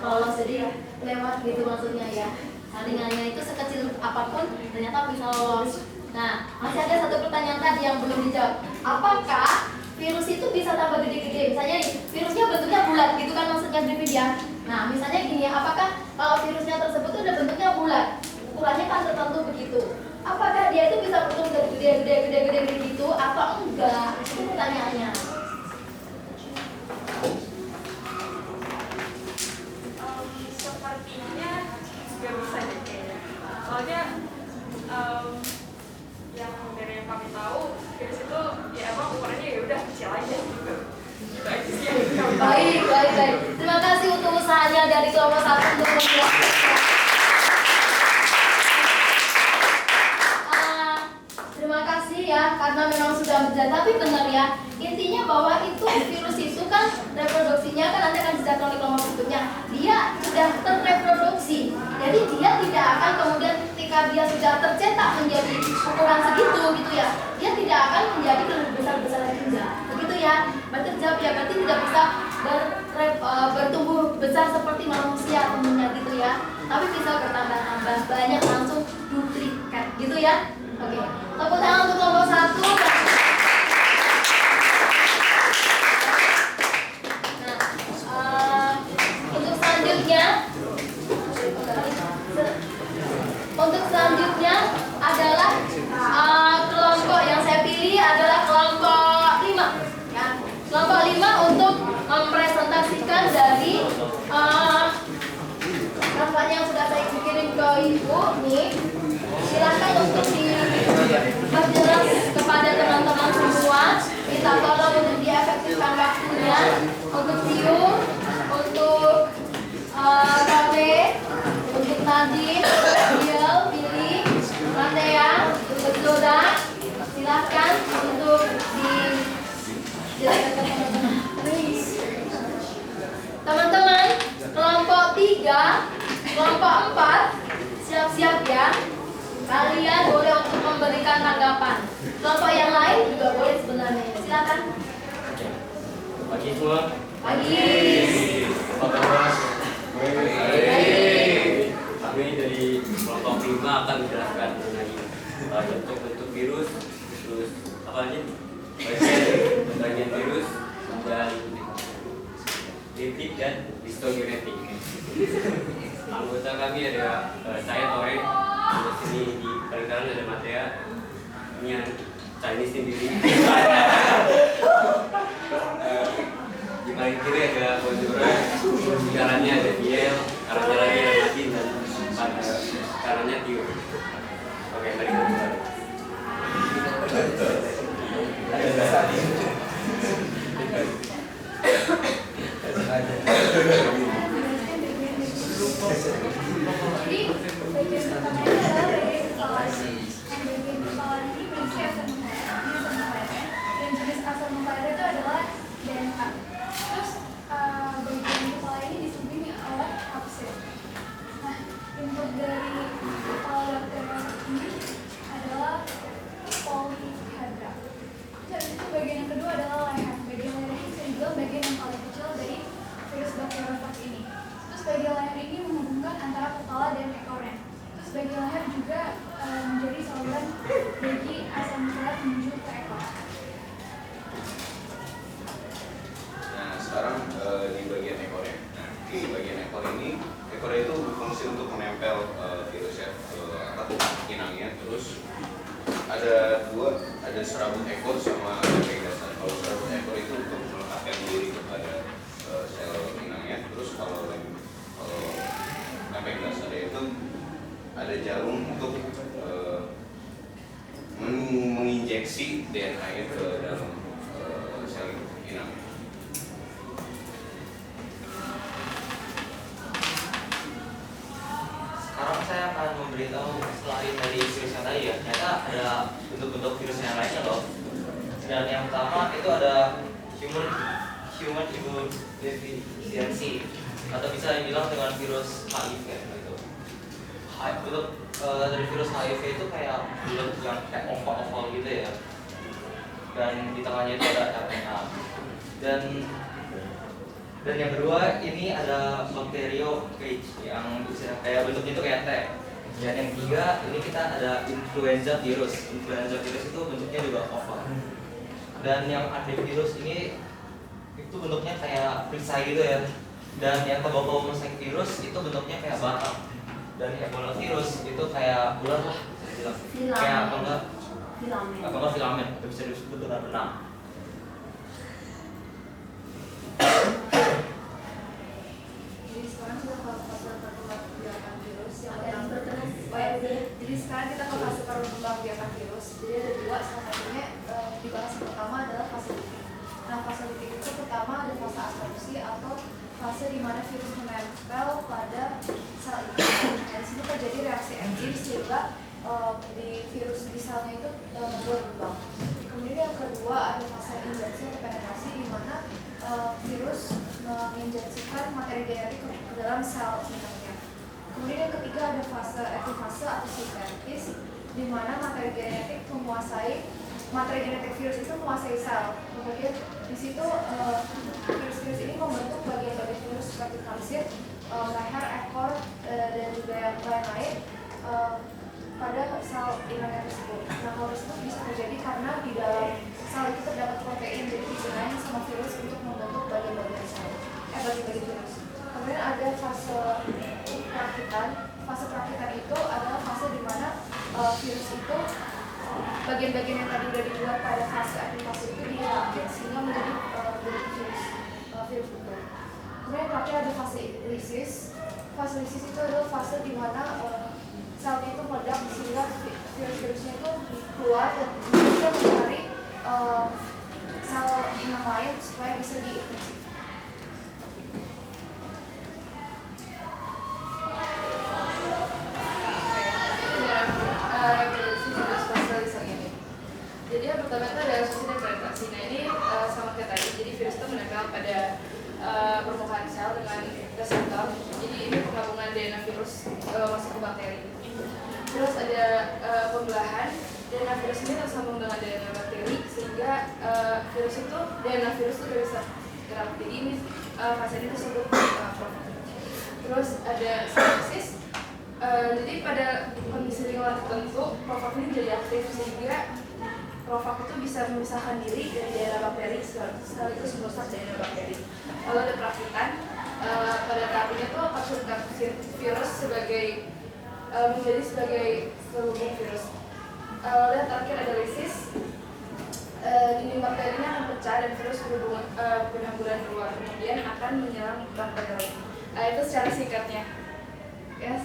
Lolos jadi lewat gitu maksudnya ya. Saringannya itu sekecil apapun ternyata bisa lolos. Nah, masih ada satu pertanyaan tadi yang belum dijawab. Apakah virus itu bisa tambah gede-gede? Misalnya nih, virusnya bentuknya bulat gitu kan maksudnya Griffin ya. Nah, misalnya gini, apakah kalau virusnya tersebut udah bentuknya bulat, ukurannya kan tertentu begitu. Apakah dia itu bisa bertumbuh gede-gede gitu atau enggak? Itu pertanyaannya. Sepertinya nggak bisa deh kayaknya. Soalnya yang dari yang kami tahu virus itu ya emang ukurannya ya udah kecil aja gitu. Gitu aja sih yang kami tahu. Baik. Terima kasih untuk usahanya dari kelompok 1 untuk menjelaskan. Terima kasih ya, karena memang sudah berjalan. Tapi benar ya, intinya bahwa itu virus itu kan reproduksinya kan nanti akan dijelaskan oleh kelompok berikutnya. Dia sudah terreproduksi, jadi dia tidak akan kemudian ketika dia sudah tercetak menjadi ukuran segitu gitu ya, dia tidak akan menjadi lebih besar lagi enggak. Begitu ya, berarti jawab ya, berarti tidak bisa bertumbuh besar seperti manusia umumnya gitu ya, tapi bisa bertambah-tambah banyak langsung duplikat gitu ya. Oke, tepuk tangan untuk kelompok 1. Nah, untuk selanjutnya adalah kelompok yang saya pilih adalah kelompok 5 ya. Kelompok 5 untuk mempresentasikan dari gambar yang sudah saya kirim ke ibu nih. Silakan untuk diperjelas kepada teman-teman semua. Minta tolong untuk diefektifkan waktunya. Untuk Tium, untuk Kabe, untuk Nadine, Biel, Billy, Rantea, untuk Zoda. Silakan untuk dijelaskan ke teman-teman. Teman-teman, kelompok 3, kelompok 4, siap-siap ya. Kalian boleh untuk memberikan tanggapan. Kelompok yang lain juga boleh sebenarnya. Silakan. Pagi semua. Pagi. Apa kabar? Kami dari kelompok 5 akan menjelaskan mengenai bentuk-bentuk virus, terus apa aja? Bagian virus dan lipid dan histogenetik. Anggota kami ada saya Tore. Di sini di kanan ada Matea, ini yang Chinese sendiri. Di paling kiri ada Bonjora, di kanannya ada Biel, kanannya lagi ada Nadine dan kanannya Tio. Oke, mari kita mulai. Pterostox ini. Terus bagian leher ini menghubungkan antara kepala dan ekornya. Terus bagian leher juga menjadi saluran bagi asam urat menuju ke ekor. Nah, sekarang di bagian ekornya. Nah, di bagian ekor ini, ekor itu berfungsi untuk menempel virus ya ke inangnya. Terus ada serabut ekor sama lempeng dasar. Kalau serabut ekor itu untuk melekatkan diri kepada sel inangnya. Terus kalau lempeng dasar itu ada jarum untuk menginjeksi DNA-nya ke dalam sel inangnya. Sekarang saya akan memberitahu selain dari virus yang tadi ya, ternyata ada bentuk-bentuk virus yang lainnya loh. Dan yang pertama itu ada human immunodeficiency atau bisa dibilang dengan virus HIV gitu. Bentuk dari virus HIV itu kayak bulat yang kayak oval gitu ya. Dan di tengahnya itu ada RNA. Dan yang kedua ini ada bacteriophage yang kayak bentuknya itu kayak T. Dan yang ketiga ini kita ada influenza virus. Influenza virus itu bentuknya juga oval. Dan yang adenovirus ini itu bentuknya kayak perisai gitu ya. Dan yang tobacco mosaic virus itu bentuknya kayak batang. Dan Ebola virus itu kayak ular lah, bisa dibilang. Kayak apa enggak filamen, itu bisa disebut dengan benang. Jadi sekarang kita ke fase perkembangbiakan virus yang pertama. Jadi sekarang kita ke fase perkembangbiakan virus. Jadi ada dua, salah satunya di fase pertama adalah fase litik. Nah, fase litik itu pertama ada fase asperusi atau fase di mana virus menempel pada sel itu. Nah, di sini terjadi reaksi enzim sehingga di virus di selnya itu berkembang. Kemudian yang kedua ada fase injeksi atau penetrasi di mana virus menginjeksikan materi genetik ke dalam sel inangnya. Kemudian yang ketiga ada fase epifase atau sintetis di mana materi genetik virus itu menguasai sel. Kemudian di situ virus-virus ini membentuk bagian-bagian virus seperti parasit, leher, ekor, dan juga yang lain-lain pada sel inangnya tersebut. Nah, hal tersebut bisa terjadi karena di dalam sel itu terdapat protein, jadi digunakan sama virus untuk membentuk bagian-bagian sel, bagian-bagian virus. Kemudian ada fase perakitan. Fase perakitan itu adalah fase di mana virus itu bagian-bagian yang tadi sudah dibuat pada fase aktivasi itu dirakit sehingga menjadi virus itu. Kemudian terakhir ada fase lisis. Fase lisis itu adalah fase di mana selnya itu meledak sehingga virus-virusnya itu keluar dan bisa mencari sel inang lain supaya bisa diinfeksi. Jadi yang pertama itu ada asosiasi dan penetrasi. Nah, ini sama kayak tadi. Jadi virus itu menempel pada permukaan sel dengan reseptor. Jadi ini penggabungan DNA virus masuk ke bakteri. Terus ada pembelahan. DNA virus ini tersambung dengan DNA bakteri sehingga virus itu DNA virus itu bisa gerak. Jadi ini fase ini disebut profag. Terus ada sintesis. Jadi pada kondisi lingkungan tertentu profag ini jadi aktif sehingga profag itu bisa memisahkan diri dari DNA bakteri sekaligus merusak DNA bakteri. Lalu ada perakitan. Pada tahap ini tuh kapasitas virus menjadi sebagai penghubung virus. Lalu yang terakhir ada lisis. Dinding bakterinya akan pecah dan virus berhamburan keluar, kemudian akan menyerang bakteri lain. Itu secara singkatnya. Yes.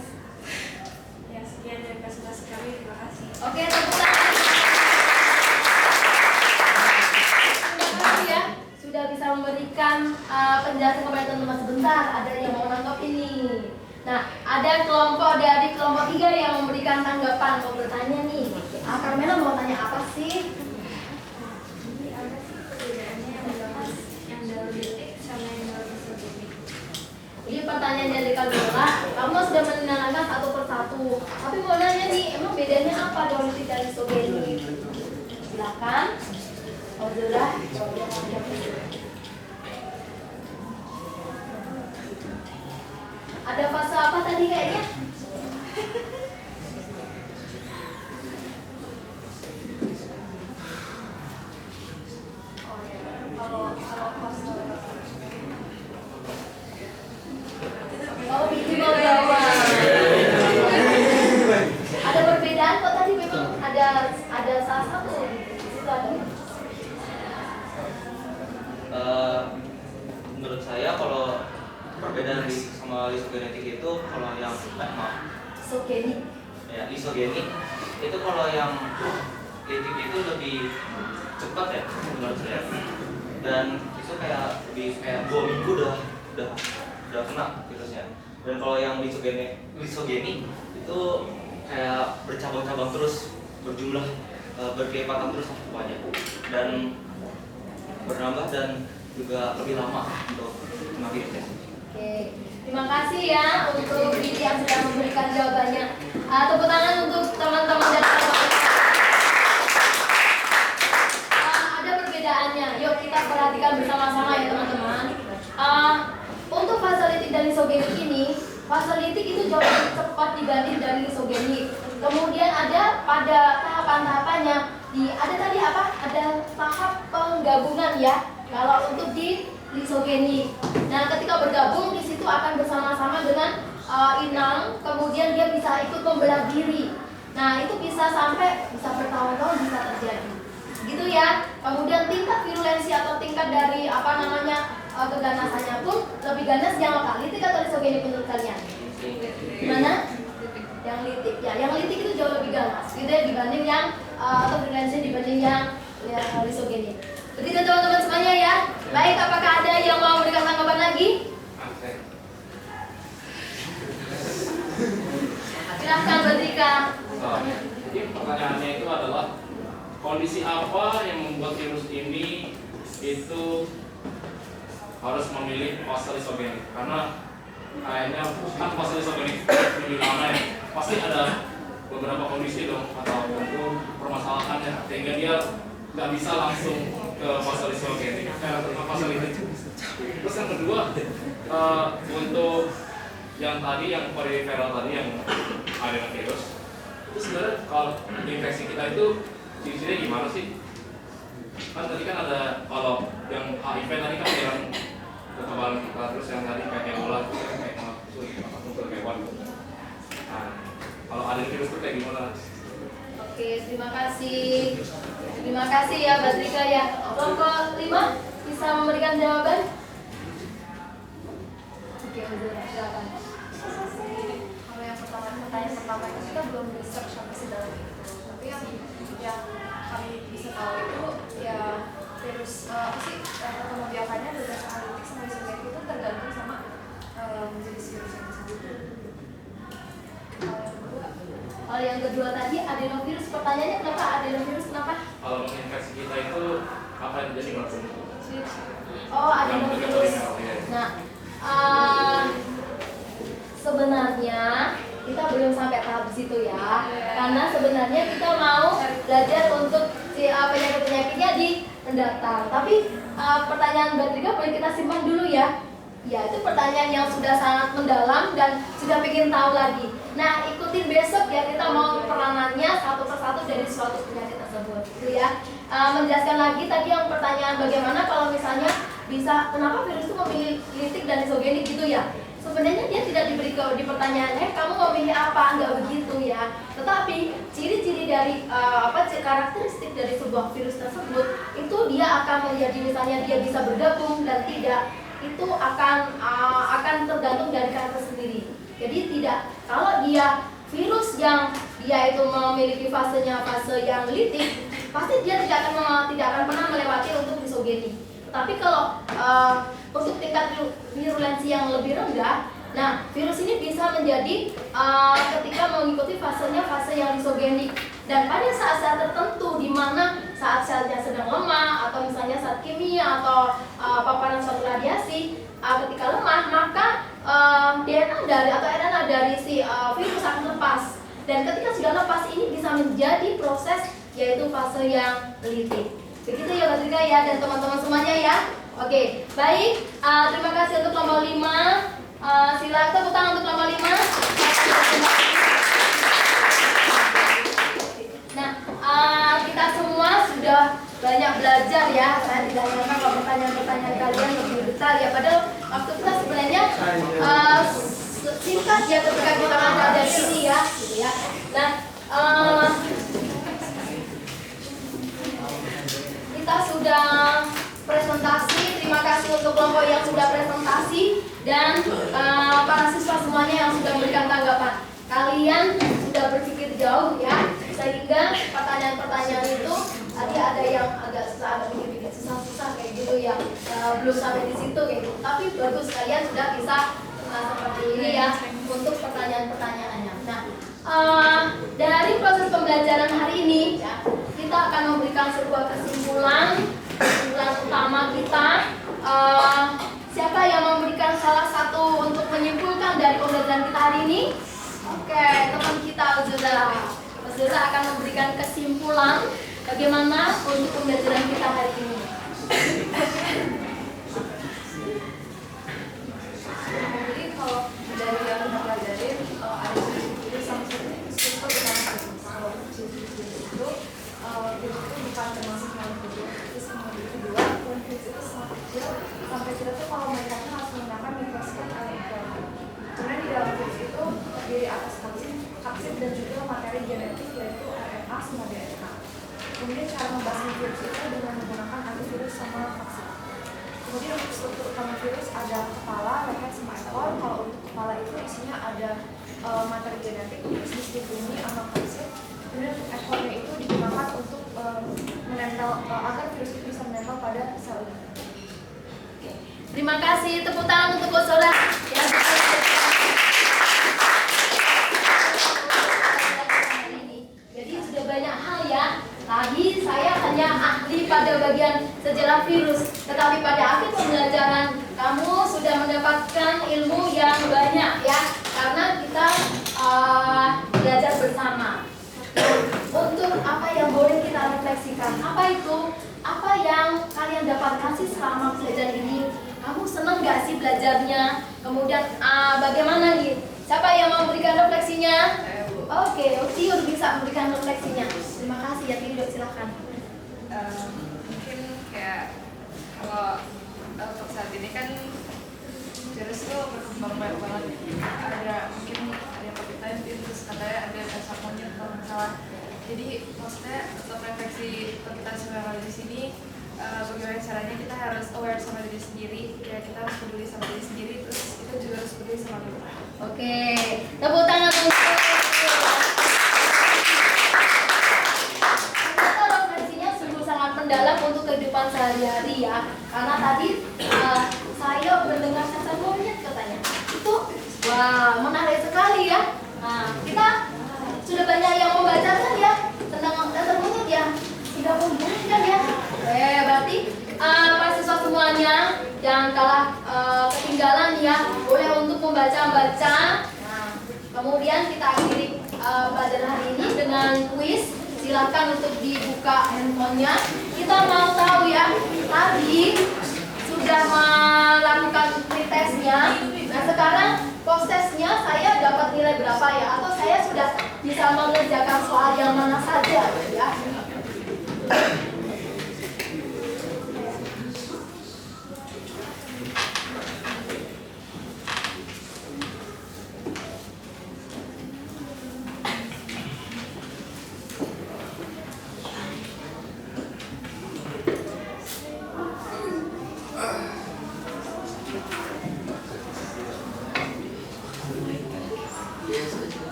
Ya, sekian dari presentasi kami. Terima kasih. Oke, tepuk tangan. Terima kasih ya, sudah bisa memberikan penjelasan kepada teman-teman. Sebentar, ada yang mau nangkep ini. Nah, ada adik kelompok 3 yang memberikan tanggapan, mau bertanya nih. Carmela mau tanya apa sih? Jadi ada sih perbedaannya yang dalam detik sama yang dalam isotonik. Jadi pertanyaan dari Carmela, kamu sudah menenangkan satu persatu. Tapi mau nanya nih, emang bedanya apa dolitik dan isogenik? Silakan. Audra. ada fase apa tadi kayaknya? Oh, minimal gawat. Ada perbedaan kok tadi memang ada salah satu di situ ada. Menurut saya kalau perbedaan sama lisogenetik itu kalau yang Isogenik. ya lisogenik itu kalau yang litik itu lebih cepat ya menurut saya, dan itu kayak lebih kayak 2 minggu udah kena virusnya. Dan kalau yang lisogenik itu kayak bercabang-cabang terus, berjumlah berkelipatan terus pokoknya, dan bernambah dan juga lebih lama untuk kena virusnya. Oke, terima kasih ya untuk Didi yang sudah memberikan jawabannya. Tepuk tangan untuk teman-teman dari ada perbedaannya. Yuk kita perhatikan bersama-sama ya teman-teman. Untuk fase litik dan lisogenik ini, fase litik itu jauh lebih cepat dibanding dari lisogenik. Kemudian ada pada tahapan-tahapannya. Ada tadi apa? Ada tahap penggabungan ya. Kalau untuk di lisogenik, nah ketika bergabung di situ akan bersama-sama dengan inang, kemudian dia bisa ikut membelah diri. Nah itu bisa sampai bertahun-tahun bisa terjadi, gitu ya. Kemudian tingkat virulensi atau tingkat dari keganasannya pun lebih ganas yang apa? Litik atau lisogenik menurut kalian? Gimana? Yang litik ya, yang litik itu jauh lebih ganas, gitu ya, dibanding yang atau virulensi dibanding yang lisogenik. Begitu teman-teman semuanya ya. Baik, apakah ada yang mau memberikan tanggapan lagi? Silahkan Badrika. Jadi pertanyaannya itu adalah kondisi apa yang membuat virus ini itu harus memilih fase lisogenik? Karena kayaknya kan fase lisogenik lebih lama ya. Pasti ada beberapa kondisi dong atau tentu permasalahannya sehingga dia nggak bisa langsung ke fase lisogenik, fase litik. Terus yang kedua, untuk yang tadi yang periferal tadi yang adenovirus itu sebenarnya kalau infeksi kita itu ciri-cirinya gimana sih? Kan tadi kan ada kalau yang HIV tadi kan yang kekebalan kita, terus yang tadi kayak Ebola itu kayak masuk ke hewan. Nah, kalau adenovirus itu kayak gimana? Oke, terima kasih. Terima kasih ya Badrika ya. Kelompok 5 bisa memberikan jawaban? Oke, silakan. Kalau yang pertanyaan pertama itu kita belum research sampai sedalam itu. Tapi yang kami bisa tahu itu ya virus kemudiannya berdasarkan litik sama lisogenik itu tergantung sama jenis virus yang disebut. Kalau yang kedua tadi adenovirus, pertanyaannya kenapa adenovirus, kenapa? Kalau menginfeksi kita itu apa yang terjadi langsung? Oh, adenovirus. Nah, sebenarnya kita belum sampai tahap situ ya, karena sebenarnya kita mau belajar untuk penyakit-penyakitnya di mendatang. Tapi pertanyaan Badrika boleh kita simpan dulu ya. Ya, itu pertanyaan yang sudah sangat mendalam dan sudah ingin tahu lagi. Nah, ikutin besok ya, kita mau peranannya satu persatu dari suatu penyakit tersebut, gitu ya. Menjelaskan lagi tadi yang pertanyaan bagaimana kalau misalnya bisa, kenapa virus itu memilih litik dan lisogenik gitu ya. Sebenarnya dia tidak diberi di pertanyaannya, kamu mau pilih apa, enggak begitu ya. Tetapi ciri-ciri dari karakteristik dari sebuah virus tersebut itu dia akan menjadi, misalnya dia bisa bergabung dan tidak, itu akan tergantung dari karakter sendiri. Jadi tidak, kalau dia virus yang dia itu memiliki fasenya fase yang litik, pasti dia tidak akan pernah melewati untuk lisogenik. Tapi kalau untuk tingkat virulensi yang lebih rendah, nah virus ini bisa menjadi ketika mengikuti fasenya fase yang lisogenik. Dan pada saat-saat tertentu di mana saat selnya sedang lemah atau misalnya saat kimia atau paparan suatu radiasi, ketika lemah maka DNA dari atau RNA dari si virus akan lepas. Dan ketika sudah lepas ini bisa menjadi proses yaitu fase yang litik. Begitu ya Badrika ya dan teman-teman semuanya ya. Oke, baik. Terima kasih untuk kelompok 5. Silakan tepuk tangan untuk banyak belajar ya. Saya tidak nyangka kalau pertanyaan-pertanyaan kalian lebih detail ya. Padahal waktu kita sebenarnya singkat ya ketika kita mempelajari ini ya, gitu ya. Nah, kita sudah presentasi. Terima kasih untuk kelompok yang sudah presentasi dan para siswa semuanya yang sudah memberikan tanggapan. Kalian sudah berpikir jauh ya, sehingga pertanyaan-pertanyaan itu tadi ada yang agak susah, ada yang bikin susah-susah kayak gitu yang belum sampai di situ kayak gitu. Tapi bagus kalian sudah bisa seperti ini ya untuk pertanyaan-pertanyaannya. Nah, dari proses pembelajaran hari ini ya, kita akan memberikan sebuah kesimpulan utama kita. Siapa yang memberikan salah satu untuk menyimpulkan dari pembelajaran kita hari ini? Oke, teman kita Mas Joza akan memberikan kesimpulan bagaimana untuk pembelajaran kita hari ini. Jadi kalau dari yang kita pelajarin ada ciri-ciri sama struktur utama kalau ciri-ciri itu bukan termasuk hal kedua. Terus kemudian kedua, konflik itu sangat kecil sampai kita tuh kalau mereka harus menggunakan mikroskop elektron. Kemudian di dalam virus itu terdiri atas kapsid dan juga materi genetik yaitu RNA sama DNA. Kemudian cara membasmi virus itu dengan menggunakan antivirus sama vaksin. Kemudian untuk struktur utama virus ada kepala, leher, sama ekor. Kalau untuk kepala itu isinya ada materi genetik terus distribusi sama kapsid. Kemudian untuk ekornya itu digunakan untuk menempel agar virus itu bisa menempel pada sel. Terima kasih, tepuk tangan untuk Saudara. Ya, jadi sudah banyak hal ya. Tadi saya hanya ahli pada bagian sejarah virus, tetapi pada akhir pembelajaran kamu sudah mendapatkan ilmu yang banyak ya, karena kita belajar bersama. Untuk apa yang boleh kita refleksikan? Apa itu? Apa yang kalian dapatkan sih selama belajar ini? Kamu senang gak sih belajarnya? Kemudian bagaimana nih? Siapa yang mau memberikan refleksinya? Oke, Tiur bisa memberikan refleksinya. Terima kasih ya Tiur, silahkan. Mungkin kayak kalau untuk saat ini kan virus itu berkembang banyak banget. Mungkin ada COVID-19, terus katanya ada cacar monyet kalau nggak salah. Jadi maksudnya untuk refleksi kita semua di sini, bagaimana caranya kita harus aware sama diri sendiri, ya kita harus peduli sama diri sendiri, terus kita juga harus peduli sama lingkungan. Oke, tepuk tangan untuk kita refleksinya sungguh sangat mendalam untuk kehidupan sehari-hari ya. Karena tadi saya mendengar cacar monyet katanya. Itu wah menarik sekali ya. Nah, kita sudah banyak yang membacakan ya tentang cacar monyet ya. Sudah membunuh kan ya. Berarti mahasiswa semuanya jangan kalah ketinggalan ya, boleh untuk membaca-baca. Nah, kemudian kita akhiri pelajaran hari ini dengan kuis. Silakan untuk dibuka handphonenya. Kita mau tahu ya, tadi sudah melakukan pretestnya. Nah sekarang post testnya saya dapat nilai berapa ya? Atau saya sudah bisa mengerjakan soal yang mana saja ya?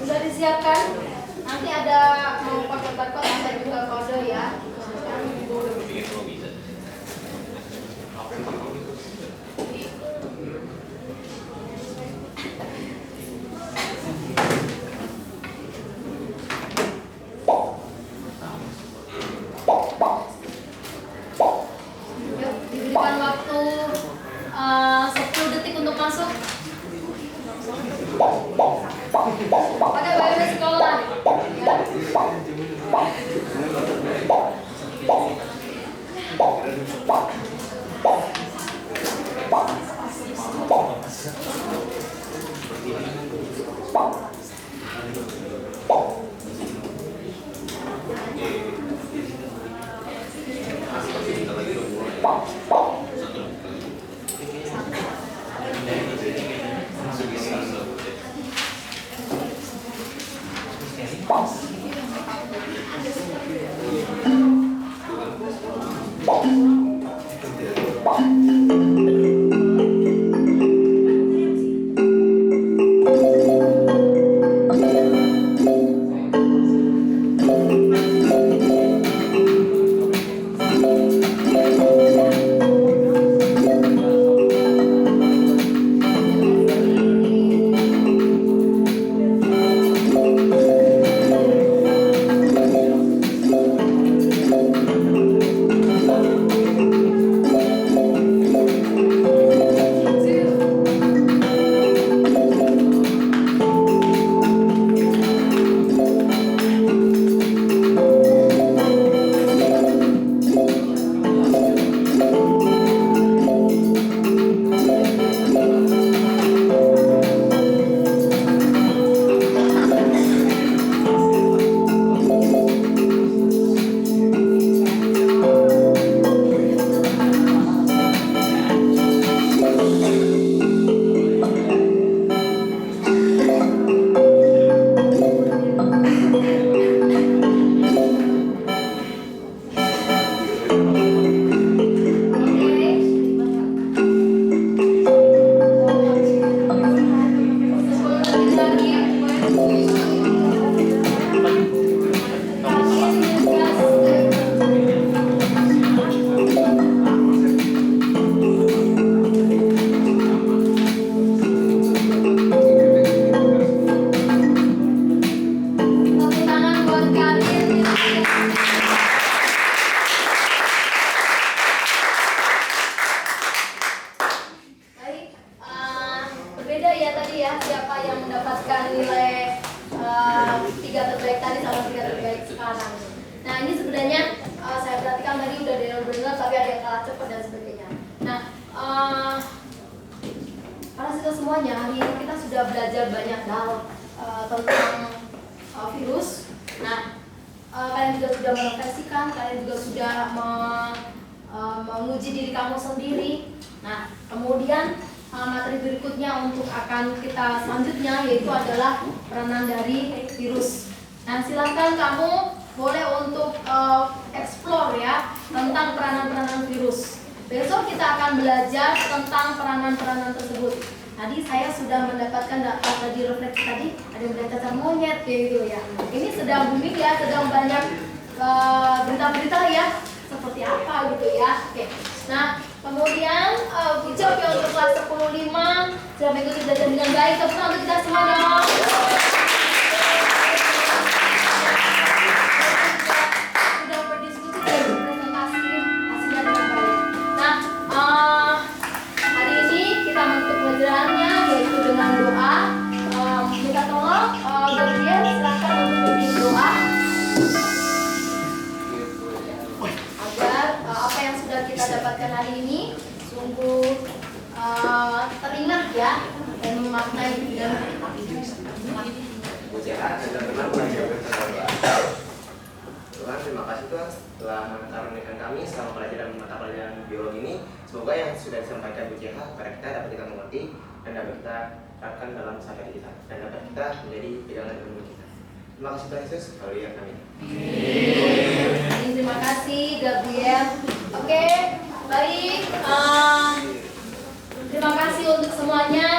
Sudah disiapkan? Nanti ada mau pakai barcode atau juga kode ya. Yuk, diberikan waktu 10 detik untuk masuk. Pakai baju sekolah ya. menguji diri kamu sendiri. Nah, kemudian materi berikutnya untuk akan kita selanjutnya yaitu adalah peranan dari virus. Nah, silakan kamu boleh untuk explore ya tentang peranan-peranan virus. Besok kita akan belajar tentang peranan-peranan tersebut. Tadi saya sudah mendapatkan data di refleksi tadi ada yang cacar monyet gitu ya. Ini sedang booming ya, sedang banyak berita-berita ya seperti apa gitu ya. Oke. Nah, kemudian good job ya untuk kelas 10-5 sudah mengikuti belajar dengan baik. Tepuk tangan untuk kita semua dong. Sudah berdiskusi dan berpresentasi hasilnya dengan baik. Nah, hari ini kita menutup pelajarannya yaitu dengan doa. Minta tolong Gabriel silakan untuk berbicara doa agar apa yang sudah kita dapatkan hari ini sungguh teringat ya dan memaknai dan Tuhan, terima kasih Tuhan telah mengaruniakan kami selama pelajaran mata pelajaran biologi ini. Semoga yang sudah disampaikan Bu JH kepada kita dapat kita mengerti dan dapat kita terapkan dalam sehari kita dan dapat kita menjadi pegangan ilmu kita. Terima kasih Tuhan Yesus. Haleluya, amin. Terima kasih Gabriel. Oke, baik. Terima kasih untuk semuanya.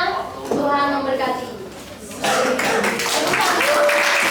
Tuhan memberkati.